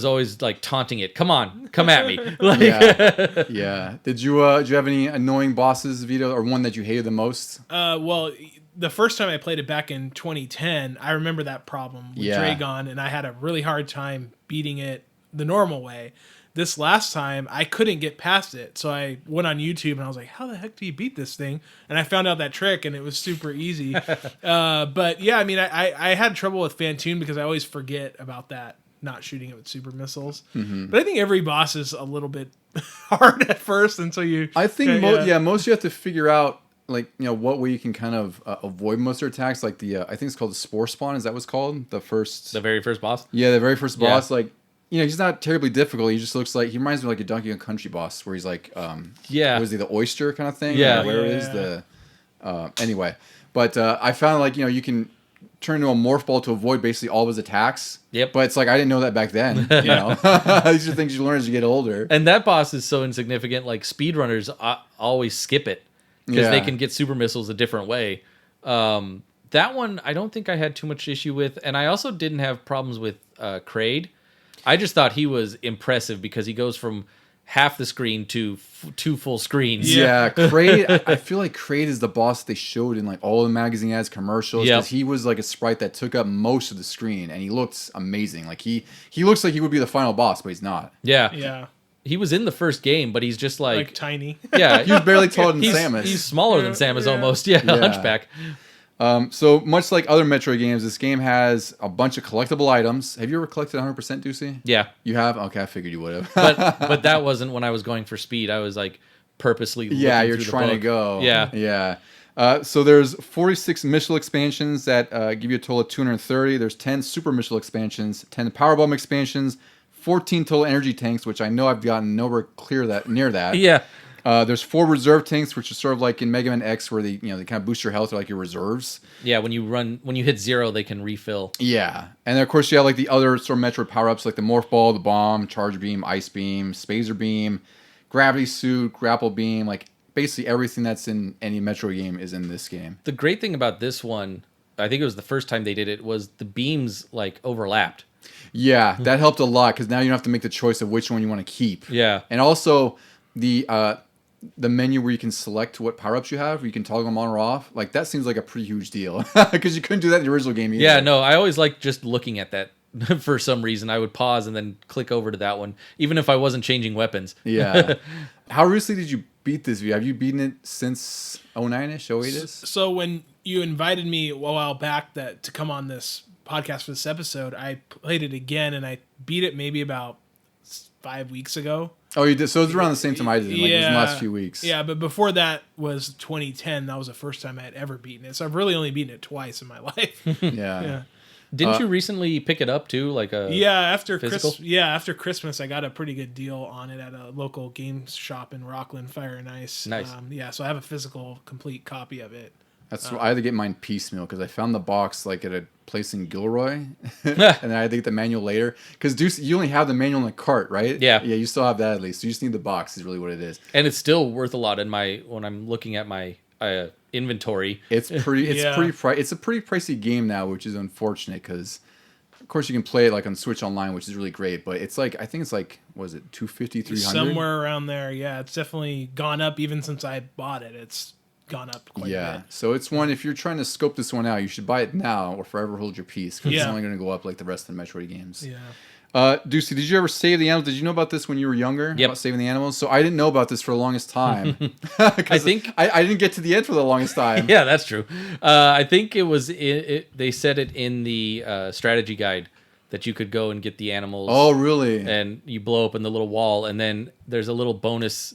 always like taunting it. Come on, come at me. Like, yeah. Did you have any annoying bosses, Vito, or one that you hated the most? Well, the first time I played it back in 2010, I remember that problem with Dragon, and I had a really hard time beating it the normal way. this last time I couldn't get past it. So I went on YouTube and I was like, how the heck do you beat this thing? And I found out that trick and it was super easy. But yeah, I mean, I had trouble with Fantoon because I always forget about that, not shooting it with super missiles. But I think every boss is a little bit hard at first until you... I think, most you have to figure out, like, what way you can kind of avoid most of their attacks. Like I think it's called the Spore Spawn. Is that what's called? The very first boss? Yeah, the very first boss. Like, he's not terribly difficult. He just looks like, he reminds me of like a Donkey Kong Country boss where he's like, was he the oyster kind of thing? Yeah. Or whatever it is. Anyway. But I found like, you can turn into a morph ball to avoid basically all of his attacks. Yep. But it's like, I didn't know that back then. These are things you learn as you get older. And that boss is so insignificant. Like speedrunners always skip it because they can get super missiles a different way. That one, I don't think I had too much issue with. And I also didn't have problems with Kraid. I just thought he was impressive because he goes from half the screen to two full screens. Yeah, Kraid. I feel like Kraid is the boss they showed in like all the magazine ads, commercials. Because he was like a sprite that took up most of the screen, and he looks amazing. Like he looks like he would be the final boss, but he's not. Yeah. He was in the first game, but he's just like tiny. Yeah, he was barely taller than Samus. He's smaller than Samus almost. Yeah, Hunchback. So much like other Metroid games, this game has a bunch of collectible items. Have you ever collected 100%, Deucey? Yeah. You have? Okay, I figured you would have. but that wasn't when I was going for speed. I was like purposely you're trying to go. Yeah. So there's 46 Mitchell expansions that give you a total of 230. There's 10 Super Mitchell expansions, 10 Power Bomb expansions, 14 total energy tanks, which I know I've gotten nowhere near that. Yeah. There's 4 reserve tanks, which is sort of like in Mega Man X, where they kind of boost your health, or like your reserves. Yeah, when you hit 0, they can refill. Yeah, and then of course you have like the other sort of Metroid power-ups, like the Morph Ball, the Bomb, Charge Beam, Ice Beam, Spazer Beam, Gravity Suit, Grapple Beam. Like basically everything that's in any Metroid game is in this game. The great thing about this one, I think it was the first time they did it, was the beams like overlapped. Yeah, that helped a lot because now you don't have to make the choice of which one you want to keep. Yeah, and also the menu where you can select what power-ups you have, where you can toggle them on or off, like that seems like a pretty huge deal because you couldn't do that in the original game either. Yeah, no, I always like just looking at that. For some reason, I would pause and then click over to that one, even if I wasn't changing weapons. Yeah. How recently did you beat this view? Have you beaten it since 09-ish, 08-ish? So when you invited me a while back to come on this podcast for this episode, I played it again and I beat it maybe about 5 weeks ago. Oh, you did? So it was around the same time I did. Like it was in the last few weeks. Yeah, but before that was 2010. That was the first time I had ever beaten it. So I've really only beaten it twice in my life. Yeah. Didn't you recently pick it up too? Like after physical? after Christmas, I got a pretty good deal on it at a local game shop in Rockland, Fire and Ice. Nice. So I have a physical, complete copy of it. That's why I had to get mine piecemeal because I found the box like at a place in Gilroy, and then I had to get the manual later. Because you only have the manual in the cart, right? Yeah. Yeah, you still have that at least. So you just need the box. Is really what it is. And it's still worth a lot when I'm looking at my inventory. It's pretty. It's It's a pretty pricey game now, which is unfortunate because, of course, you can play it like on Switch Online, which is really great. But it's like I think it's like was it 250, 300? Somewhere around there. Yeah, it's definitely gone up even since I bought it. It's gone up quite a bit. So it's one, if you're trying to scope this one out, you should buy it now or forever hold your peace because it's only going to go up like the rest of the Metroid games. Deucey, did you ever save the animals? Did you know about this when you were younger? Yep. About saving the animals? So I didn't know about this for the longest time. I think I didn't get to the end for the longest time. Yeah, that's true. I think it was they said it in the strategy guide that you could go and get the animals. Oh, really? And you blow open the little wall, and then there's a little bonus.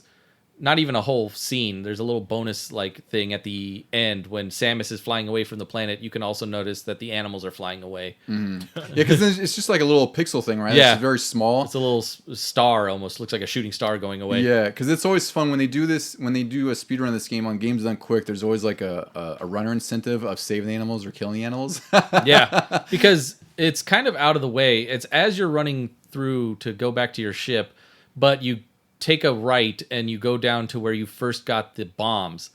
Not even a whole scene. There's a little bonus like thing at the end when Samus is flying away from the planet. You can also notice that the animals are flying away. Yeah, because it's just like a little pixel thing, right? Yeah, it's very small. It's a little star, almost looks like a shooting star going away. Yeah, because it's always fun when they do this. When they do a speedrun of this game on Games Done Quick, there's always like a runner incentive of saving the animals or killing the animals. Yeah, because it's kind of out of the way. It's as you're running through to go back to your ship, but you take a right and you go down to where you first got the bombs,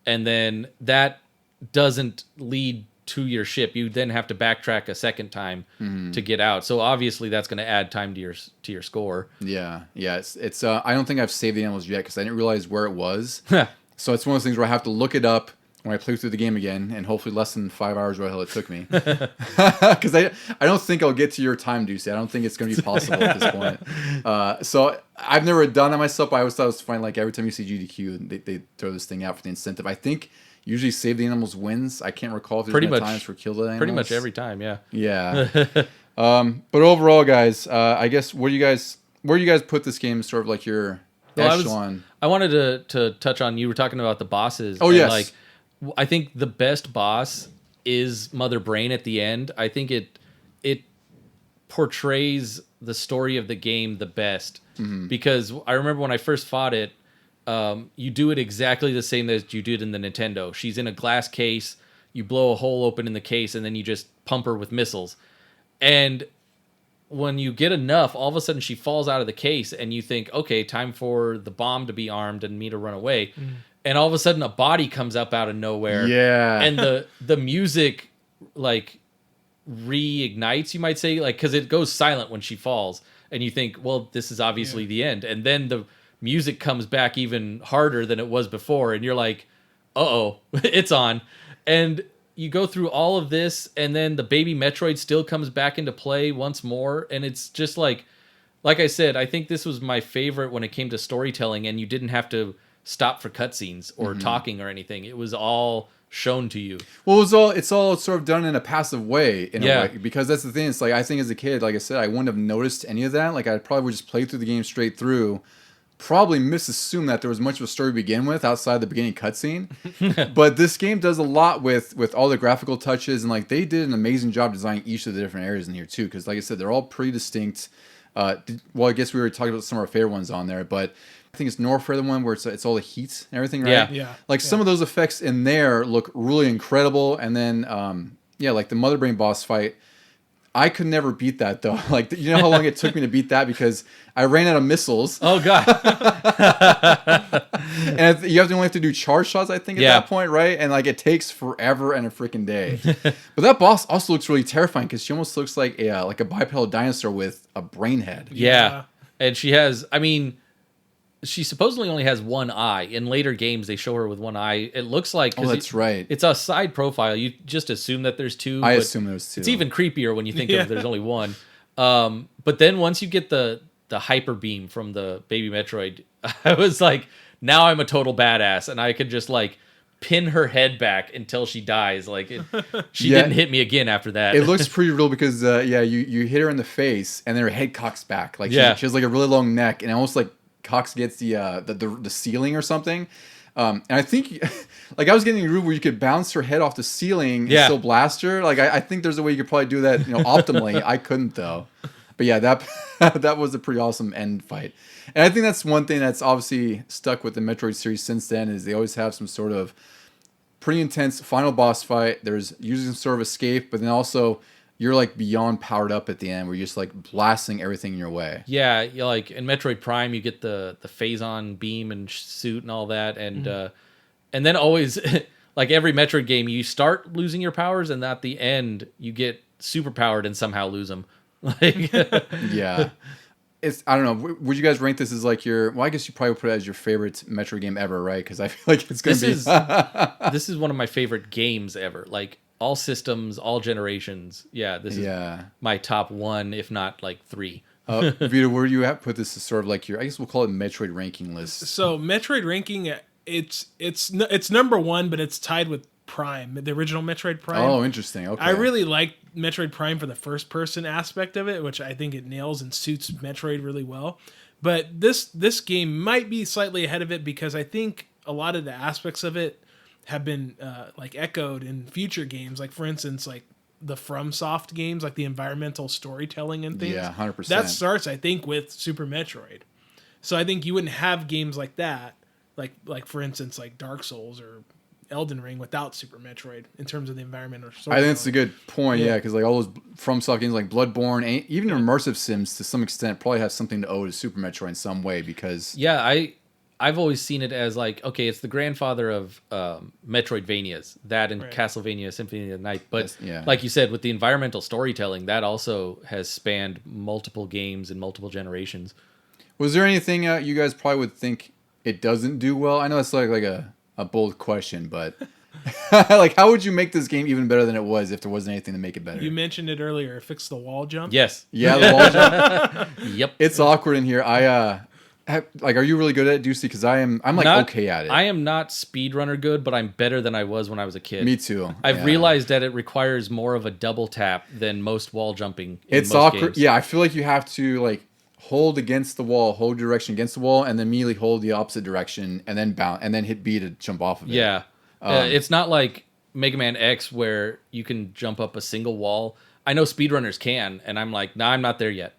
and then that doesn't lead to your ship. You then have to backtrack a second time to get out. So obviously that's going to add time to your score. Yeah. It's I don't think I've saved the animals yet because I didn't realize where it was. So it's one of those things where I have to look it up when I play through the game again, and hopefully less than 5 hours, what the hell it took me. Because I don't think I'll get to your time, Deuce. I don't think it's going to be possible at this point. So I've never done that myself, but I always thought it was fun. Like every time you see GDQ, they throw this thing out for the incentive. I think usually Save the Animals wins. I can't recall if there's been times for Kill the Animals. Pretty much every time, yeah. Yeah. But overall, guys, I guess where do you guys put this game? Sort of like your echelon. I wanted to touch on, you were talking about the bosses. Oh, yes. Like, I think the best boss is Mother Brain at the end. I think it portrays the story of the game the best. Because I remember when I first fought it, you do it exactly the same as you did in the Nintendo. She's in a glass case, you blow a hole open in the case, and then you just pump her with missiles. And when you get enough, all of a sudden she falls out of the case, and you think, okay, time for the bomb to be armed and me to run away. And all of a sudden a body comes up out of nowhere. Yeah. And the music, like, reignites, you might say, like, because it goes silent when she falls. And you think, well, this is obviously the end. And then the music comes back even harder than it was before. And you're like, uh-oh, it's on. And you go through all of this, and then the baby Metroid still comes back into play once more. And it's just like I said, I think this was my favorite when it came to storytelling, and you didn't have to stop for cutscenes or talking or anything. It was all shown to you. Well, it's all sort of done in a passive way, in a way, because that's the thing. It's like, I think as a kid, like I said, I wouldn't have noticed any of that. Like I probably would just play through the game straight through, probably misassume that there was much of a story to begin with outside the beginning cutscene. But this game does a lot with all the graphical touches, and like they did an amazing job designing each of the different areas in here too. Because like I said, they're all pretty distinct. Well, I guess we were talking about some of our favorite ones on there, but I think it's Norfair, the one where it's all the heat and everything, right? Yeah. Like some of those effects in there look really incredible, and then like the Mother Brain boss fight, I could never beat that though. Like, you know how long it took me to beat that, because I ran out of missiles. Oh god. And you only have to do charge shots, I think, at that point, right? And like it takes forever and a freaking day. But that boss also looks really terrifying, because she almost looks like a bipedal dinosaur with a brain head. Yeah. And she has, I mean, she supposedly only has one eye. In later games, they show her with one eye. It looks like... Oh, that's right. It's a side profile. You just assume that there's two. I assume there's two. It's even creepier when you think of there's only one. But then once you get the hyper beam from the baby Metroid, I was like, now I'm a total badass, and I could just like pin her head back until she dies. Like she didn't hit me again after that. It looks pretty real, because you hit her in the face, and then her head cocks back. Like she has like a really long neck, and almost like Cox gets the ceiling or something. And I think, like, I was getting a groove where you could bounce her head off the ceiling and still blast her. Like, I think there's a way you could probably do that, optimally. I couldn't, though. But yeah, that was a pretty awesome end fight. And I think that's one thing that's obviously stuck with the Metroid series since then, is they always have some sort of pretty intense final boss fight. There's usually some sort of escape, but then also you're like beyond powered up at the end, where you're just like blasting everything in your way. Yeah, like in Metroid Prime, you get the phazon beam and suit and all that, and then always like every Metroid game, you start losing your powers, and at the end you get super powered and somehow lose them. Like yeah, I don't know. Would you guys rank this as like your? Well, I guess you probably would put it as your favorite Metroid game ever, right? Because I feel like it's gonna be. This is one of my favorite games ever. Like, all systems, all generations. Yeah, this is my top one, if not like three. Vito, where do you put this as sort of like your, I guess we'll call it Metroid ranking list? So Metroid ranking, it's number one, but it's tied with Prime, the original Metroid Prime. Oh, interesting. Okay. I really like Metroid Prime for the first person aspect of it, which I think it nails and suits Metroid really well. But this game might be slightly ahead of it, because I think a lot of the aspects of it have been like echoed in future games, like for instance, like the FromSoft games, like the environmental storytelling and things. Yeah, 100%. That starts, I think, with Super Metroid. So I think you wouldn't have games like that, like for instance, like Dark Souls or Elden Ring, without Super Metroid in terms of the environmental storytelling. I think that's a good point. Yeah, because like all those FromSoft games like Bloodborne, even immersive sims to some extent probably have something to owe to Super Metroid in some way, because I've always seen it as like, okay, it's the grandfather of Metroidvanias, that and Castlevania Symphony of the Night. But like you said, with the environmental storytelling, that also has spanned multiple games and multiple generations. Was there anything you guys probably would think it doesn't do well? I know it's like a bold question, but Like, how would you make this game even better than it was if there wasn't anything to make it better? You mentioned it earlier. Fix the wall jump. Yes. Yeah, the wall jump. Yep. It's awkward in here. Like, are you really good at it, Ducey? Because I'm like Not- okay at it. I am not speedrunner good, but I'm better than I was when I was a kid. Me too. I've yeah. realized that it requires more of a double tap than most wall jumping. It's most awkward. games. Yeah, I feel like you have to like hold against the wall, hold your direction against the wall, and then immediately hold the opposite direction, and then bounce, and then hit B to jump off of it. Yeah. It's not like Mega Man X where you can jump up a single wall. I know speedrunners can, and I'm like, nah, I'm not there yet.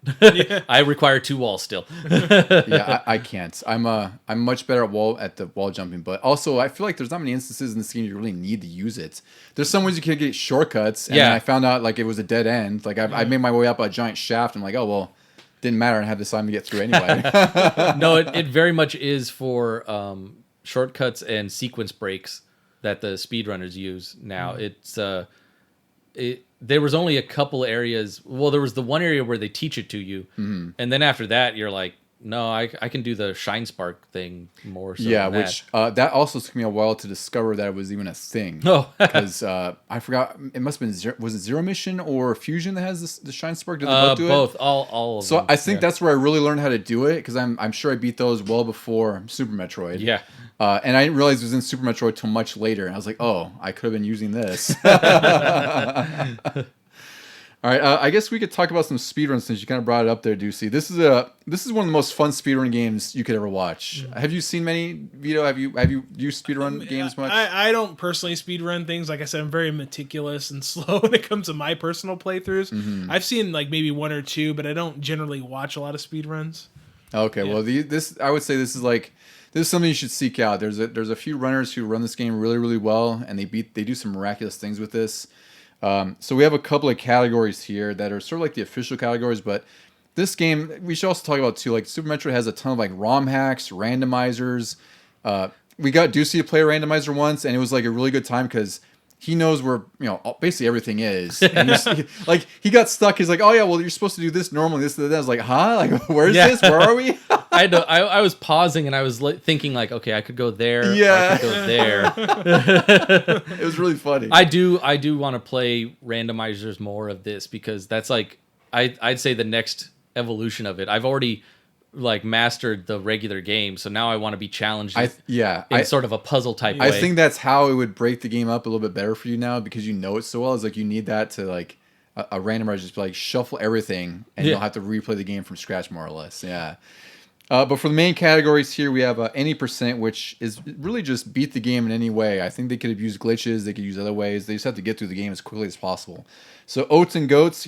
I require 2 walls still. Yeah, I can't. I'm much better at the wall jumping, but also I feel like there's not many instances in this game you really need to use it. There's some ways you can get shortcuts, and Yeah. then I found out like it was a dead end. Like I made my way up a giant shaft. I'm like, oh well, didn't matter. I had this time to get through anyway. No, it very much is for shortcuts and sequence breaks that the speedrunners use now. It's there was only a couple areas. Well, there was the one area where they teach it to you, and then after that, you're like, no, I can do the shine spark thing more. So Yeah, than which that also took me a while to discover that it was even a thing. Oh. Because I forgot. It must have been was it Zero Mission or Fusion that has the shine spark? Did they both do it? both, all of So them. I think Yeah. that's where I really learned how to do it because I'm sure I beat those well before Super Metroid. Yeah. And I didn't realize it was in Super Metroid till much later. And I was like, oh, I could have been using this. All right, I guess we could talk about some speedruns since you kind of brought it up there, Ducey. This is one of the most fun speedrun games you could ever watch. Have you seen many, Vito? Have you used speedrun games much? I don't personally speedrun things. Like I said, I'm very meticulous and slow when it comes to my personal playthroughs. I've seen like maybe 1 or 2, but I don't generally watch a lot of speedruns. Okay, well, this I would say this is something you should seek out. There's a few runners who run this game really, really well, and they do some miraculous things with this. So we have a couple of categories here that are sort of like the official categories, but this game we should also talk about too. Like Super Metroid has a ton of like ROM hacks, randomizers. We got Ducey to play a randomizer once, and it was like a really good time because he knows where basically everything is. And he got stuck. He's like, oh yeah, well you're supposed to do this normally, this and that. I was like, huh? Like where's this? Where are we? I know. I was pausing and I was thinking like, okay, I could go there. Yeah. I could go there. It was really funny. I do want to play randomizers more of this because that's like I'd say the next evolution of it. I've already like mastered the regular game, so now I want to be challenged in sort of a puzzle type way. I think that's how it would break the game up a little bit better for you now because you know it so well. It's like you need that to like a randomizer just like shuffle everything and you'll have to replay the game from scratch more or less. Yeah. But for the main categories here, we have any percent, which is really just beat the game in any way. I think they could have used glitches. They could use other ways. They just have to get through the game as quickly as possible. So Oats and Goats,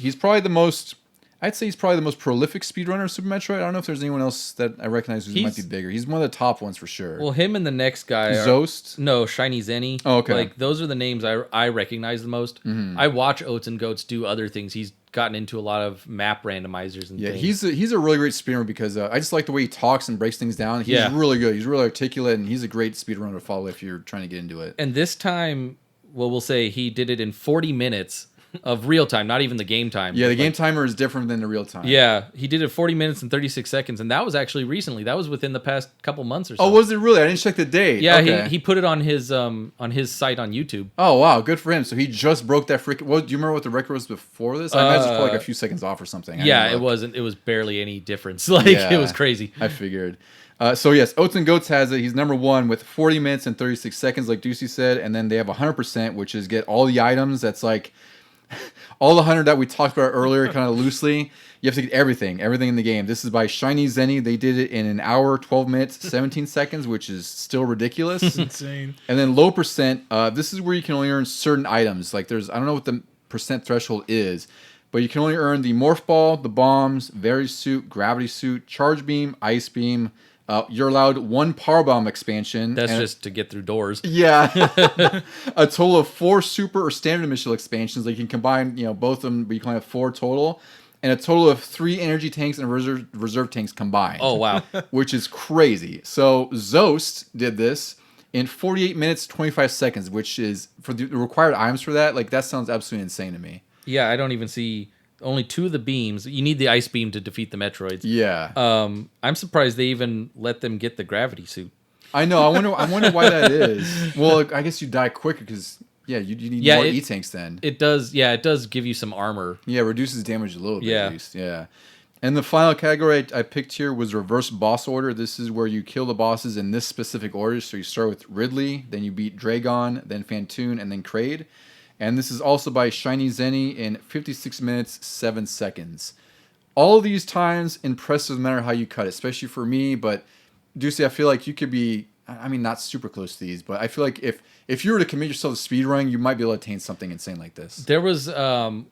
I'd say he's probably the most prolific speedrunner of Super Metroid. I don't know if there's anyone else that I recognize who might be bigger. He's one of the top ones for sure. Well, him and the next guy Zost? No, Shiny Zenny. Oh, okay. Like those are the names I recognize the most. I watch Oats and Goats do other things. He's gotten into a lot of map randomizers and things. He's a really great speedrunner because I just like the way he talks and breaks things down. He's really good. He's really articulate, and he's a great speedrunner to follow if you're trying to get into it. And this time, well, we'll say he did it in 40 minutes of real time, not even the game time. Yeah, the game timer is different than the real time. Yeah, he did it 40 minutes and 36 seconds, and that was actually recently. That was within the past couple months or so. Oh, was it really? I didn't check the date. Yeah, okay. he put it on his site on YouTube. Oh wow, good for him. So he just broke that freaking. Well, do you remember what the record was before this? I imagine it's probably like a few seconds off or something. Yeah, it wasn't. It was barely any difference. Like it was crazy. I figured. So yes, Oats and Goats has it. He's number 1 with 40 minutes and 36 seconds, like Ducey said, and then they have 100%, which is get all the items. That's like all the 100 that we talked about earlier, kind of loosely. You have to get everything in the game. This is by Shiny Zenny. They did it in an hour, 12 minutes, 17 seconds, which is still ridiculous. It's insane. And then low percent. This is where you can only earn certain items. Like I don't know what the percent threshold is, but you can only earn the Morph Ball, the Bombs, Very Suit, Gravity Suit, Charge Beam, Ice Beam. You're allowed 1 Power Bomb expansion. That's just to get through doors. Yeah. A total of 4 Super or Standard Initial expansions. Like you can combine, both of them, but you can only have 4 total. And a total of 3 energy tanks and reserve tanks combined. Oh, wow. Which is crazy. So Zost did this in 48 minutes, 25 seconds, which is, for the required items for that, like that sounds absolutely insane to me. Yeah, I don't even see... Only 2 of the beams. You need the ice beam to defeat the Metroids. Yeah. I'm surprised they even let them get the gravity suit. I know. I wonder why that is. Well, I guess you die quicker because Yeah, you need Yeah, more it- E-tanks then. It does. Yeah, it does give you some armor. Yeah, reduces damage a little bit Yeah. at least. Yeah. And the final category I picked here was reverse boss order. This is where you kill the bosses in this specific order. So you start with Ridley, then you beat Dragon, then Phantoon, and then Kraid. And this is also by Shiny Zenny in 56 minutes, 7 seconds. All of these times impressive no matter how you cut it, especially for me. But Ducey, I feel like you could be, I mean, not super close to these, but I feel like if you were to commit yourself to speedrunning, you might be able to attain something insane like this. There was, I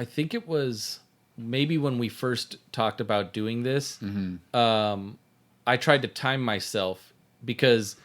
think it was maybe when we first talked about doing this, I tried to time myself because,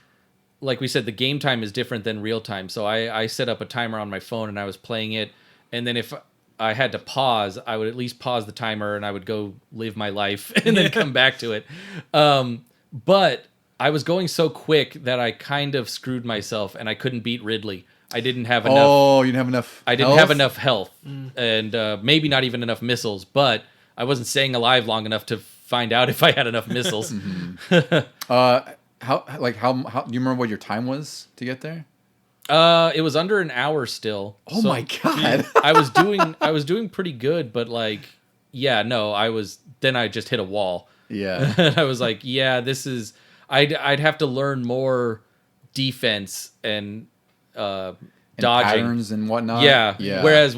like we said, the game time is different than real time. So I set up a timer on my phone and I was playing it. And then if I had to pause, I would at least pause the timer and I would go live my life and then come back to it. But I was going so quick that I kind of screwed myself and I couldn't beat Ridley. I didn't have enough. Oh, you didn't have enough. I didn't have enough health, and maybe not even enough missiles. But I wasn't staying alive long enough to find out if I had enough missiles. How do you remember what your time was to get there? It was under an hour still. Oh my god! I was doing pretty good, but like, yeah, no, I was. Then I just hit a wall. Yeah, And I was like, yeah, this is. I'd have to learn more defense and and dodging patterns and whatnot. Yeah. yeah. Whereas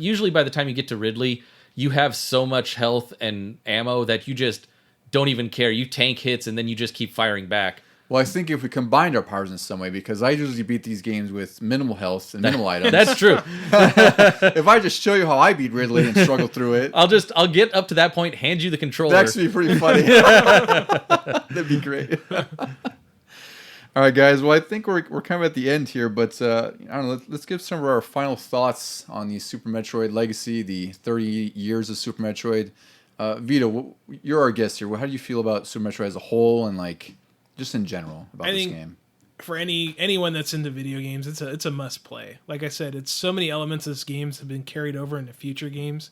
usually by the time you get to Ridley, you have so much health and ammo that you just don't even care. You tank hits and then you just keep firing back. Well, I think if we combined our powers in some way, because I usually beat these games with minimal health and minimal items. That's true. If I just show you how I beat Ridley and struggle through it, I'll get up to that point, hand you the controller. that'd actually be pretty funny. That'd be great. All right, guys. Well, I think we're kind of at the end here, but I don't know. Let's give some of our final thoughts on the Super Metroid legacy, the 30 years of Super Metroid. Vito, you're our guest here. How do you feel about Super Metroid as a whole, and like just in general about this game? For anyone that's into video games, it's a must play. Like I said, it's so many elements of this game have been carried over into future games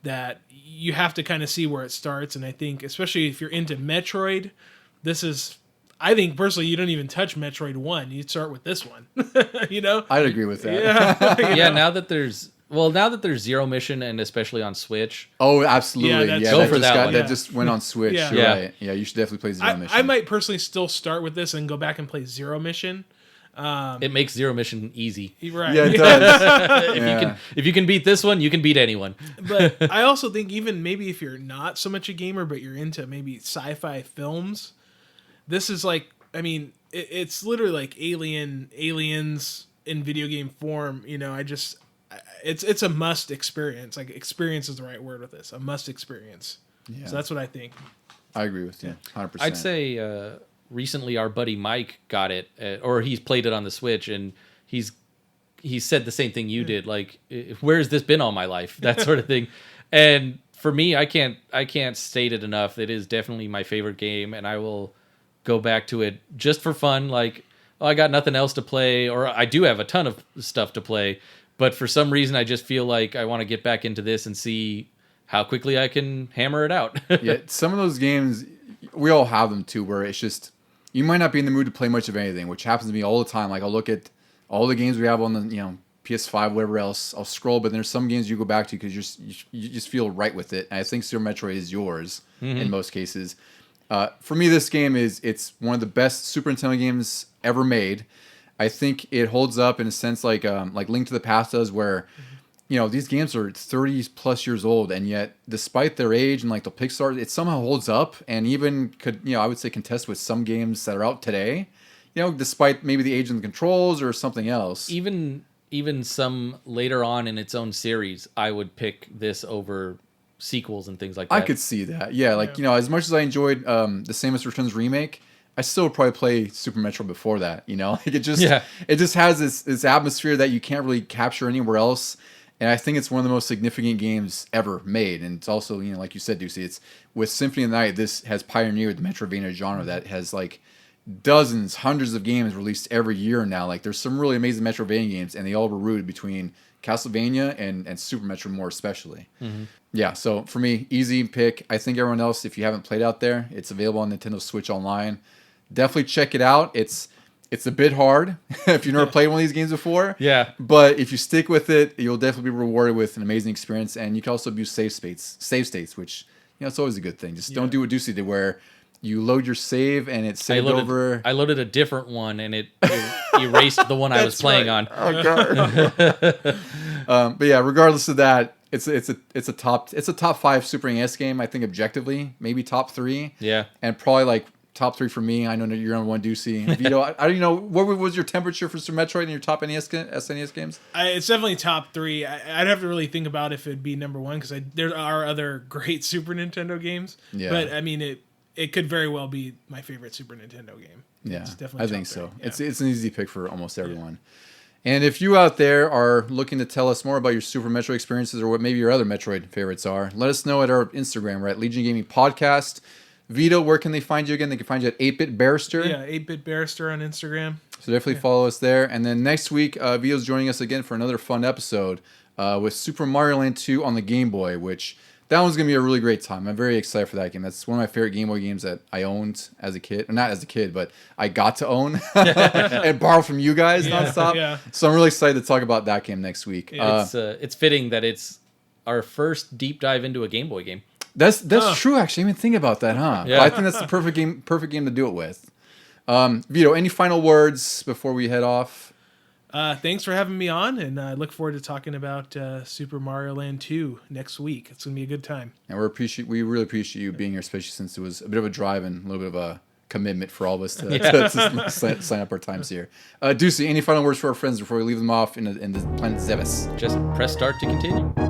that you have to kind of see where it starts. And I think, especially if you're into Metroid, this is. I think personally, you don't even touch Metroid 1. You start with this one. You know, I'd agree with that. Yeah, Yeah, now that there's Zero Mission and especially on Switch. Oh, absolutely. Yeah, Yeah, that's- that, Go for just that got, one. that Yeah. just went on Switch. Yeah. You're Yeah. right. Yeah, you should definitely play Zero Mission. I might personally still start with this and go back and play Zero Mission. It makes Zero Mission easy. Right. Yeah, it does. If you can beat this one, you can beat anyone. But I also think even maybe if you're not so much a gamer, but you're into maybe sci-fi films, this is like, I mean, it's literally like aliens in video game form. You know, it's a must experience. Like experience is the right word with this. A must experience. Yeah. So that's what I think. I agree with you 100%. I'd say recently our buddy Mike got it, or he's played it on the Switch, and he said the same thing you did. Like, where's this been all my life? That sort of thing. And for me, I can't state it enough. It is definitely my favorite game, and I will go back to it just for fun. Like, oh, I got nothing else to play, or I do have a ton of stuff to play, but for some reason, I just feel like I want to get back into this and see how quickly I can hammer it out. Yeah, some of those games, we all have them too, where it's just, you might not be in the mood to play much of anything, which happens to me all the time. Like, I'll look at all the games we have on the, PS5, whatever else, I'll scroll, but there's some games you go back to because you just feel right with it. And I think Super Metroid is yours in most cases. For me, this game it's one of the best Super Nintendo games ever made. I think it holds up in a sense like Link to the Past does, where these games are 30 plus years old, and yet despite their age and like the Pixar, it somehow holds up, and even could I would say contest with some games that are out today. Despite maybe the age of the controls or something else. Even some later on in its own series, I would pick this over sequels and things like that. I could see that. Yeah, as much as I enjoyed the Samus Returns remake, I still would probably play Super Metroid before that. Like it just has this atmosphere that you can't really capture anywhere else. And I think it's one of the most significant games ever made. And it's also, like you said, Ducey, it's with Symphony of the Night, this has pioneered the Metroidvania genre that has like dozens, hundreds of games released every year now. Like there's some really amazing Metroidvania games, and they all were rooted between Castlevania and Super Metroid more especially. Yeah, so for me, easy pick. I think everyone else, if you haven't played out there, it's available on Nintendo Switch Online. Definitely check it out. It's It's a bit hard if you've never played one of these games before. Yeah. But if you stick with it, you'll definitely be rewarded with an amazing experience. And you can also use save states, which it's always a good thing. Just don't do what Ducey did, where you load your save and it's saved over. I loaded a different one and it erased the one I was playing on. Oh god. But yeah, regardless of that, it's a top 5 Super NES game. I think objectively, maybe top 3. Yeah. And probably like top 3 for me. I know you're on one, Ducey. Vito, I don't know what was your temperature for Super Metroid in your top SNES games. It's definitely top 3. I'd have to really think about if it'd be number 1 because there are other great Super Nintendo games. Yeah. But I mean, it could very well be my favorite Super Nintendo game. Yeah, It's definitely I top think 3. so. Yeah. It's an easy pick for almost everyone. And if you out there are looking to tell us more about your Super Metroid experiences or what maybe your other Metroid favorites are, let us know at our Instagram. We're at Legion Gaming Podcast. Vito, where can they find you again? They can find you at 8-Bit Barrister. Yeah, 8-Bit Barrister on Instagram. So definitely follow us there. And then next week, Vito's joining us again for another fun episode with Super Mario Land 2 on the Game Boy, which that one's going to be a really great time. I'm very excited for that game. That's one of my favorite Game Boy games that I owned as a kid. Or not as a kid, but I got to own and borrow from you guys nonstop. Yeah. So I'm really excited to talk about that game next week. Yeah, It's fitting that it's our first deep dive into a Game Boy game. That's true, actually. I didn't even think about that, huh? Yeah. But I think that's the perfect game to do it with. Vito, any final words before we head off? Thanks for having me on, and I look forward to talking about Super Mario Land 2 next week. It's going to be a good time. And we really appreciate you being here, especially since it was a bit of a drive and a little bit of a commitment for all of us to sign up our times here. Ducey, any final words for our friends before we leave them off in the planet Zebes? Just press start to continue.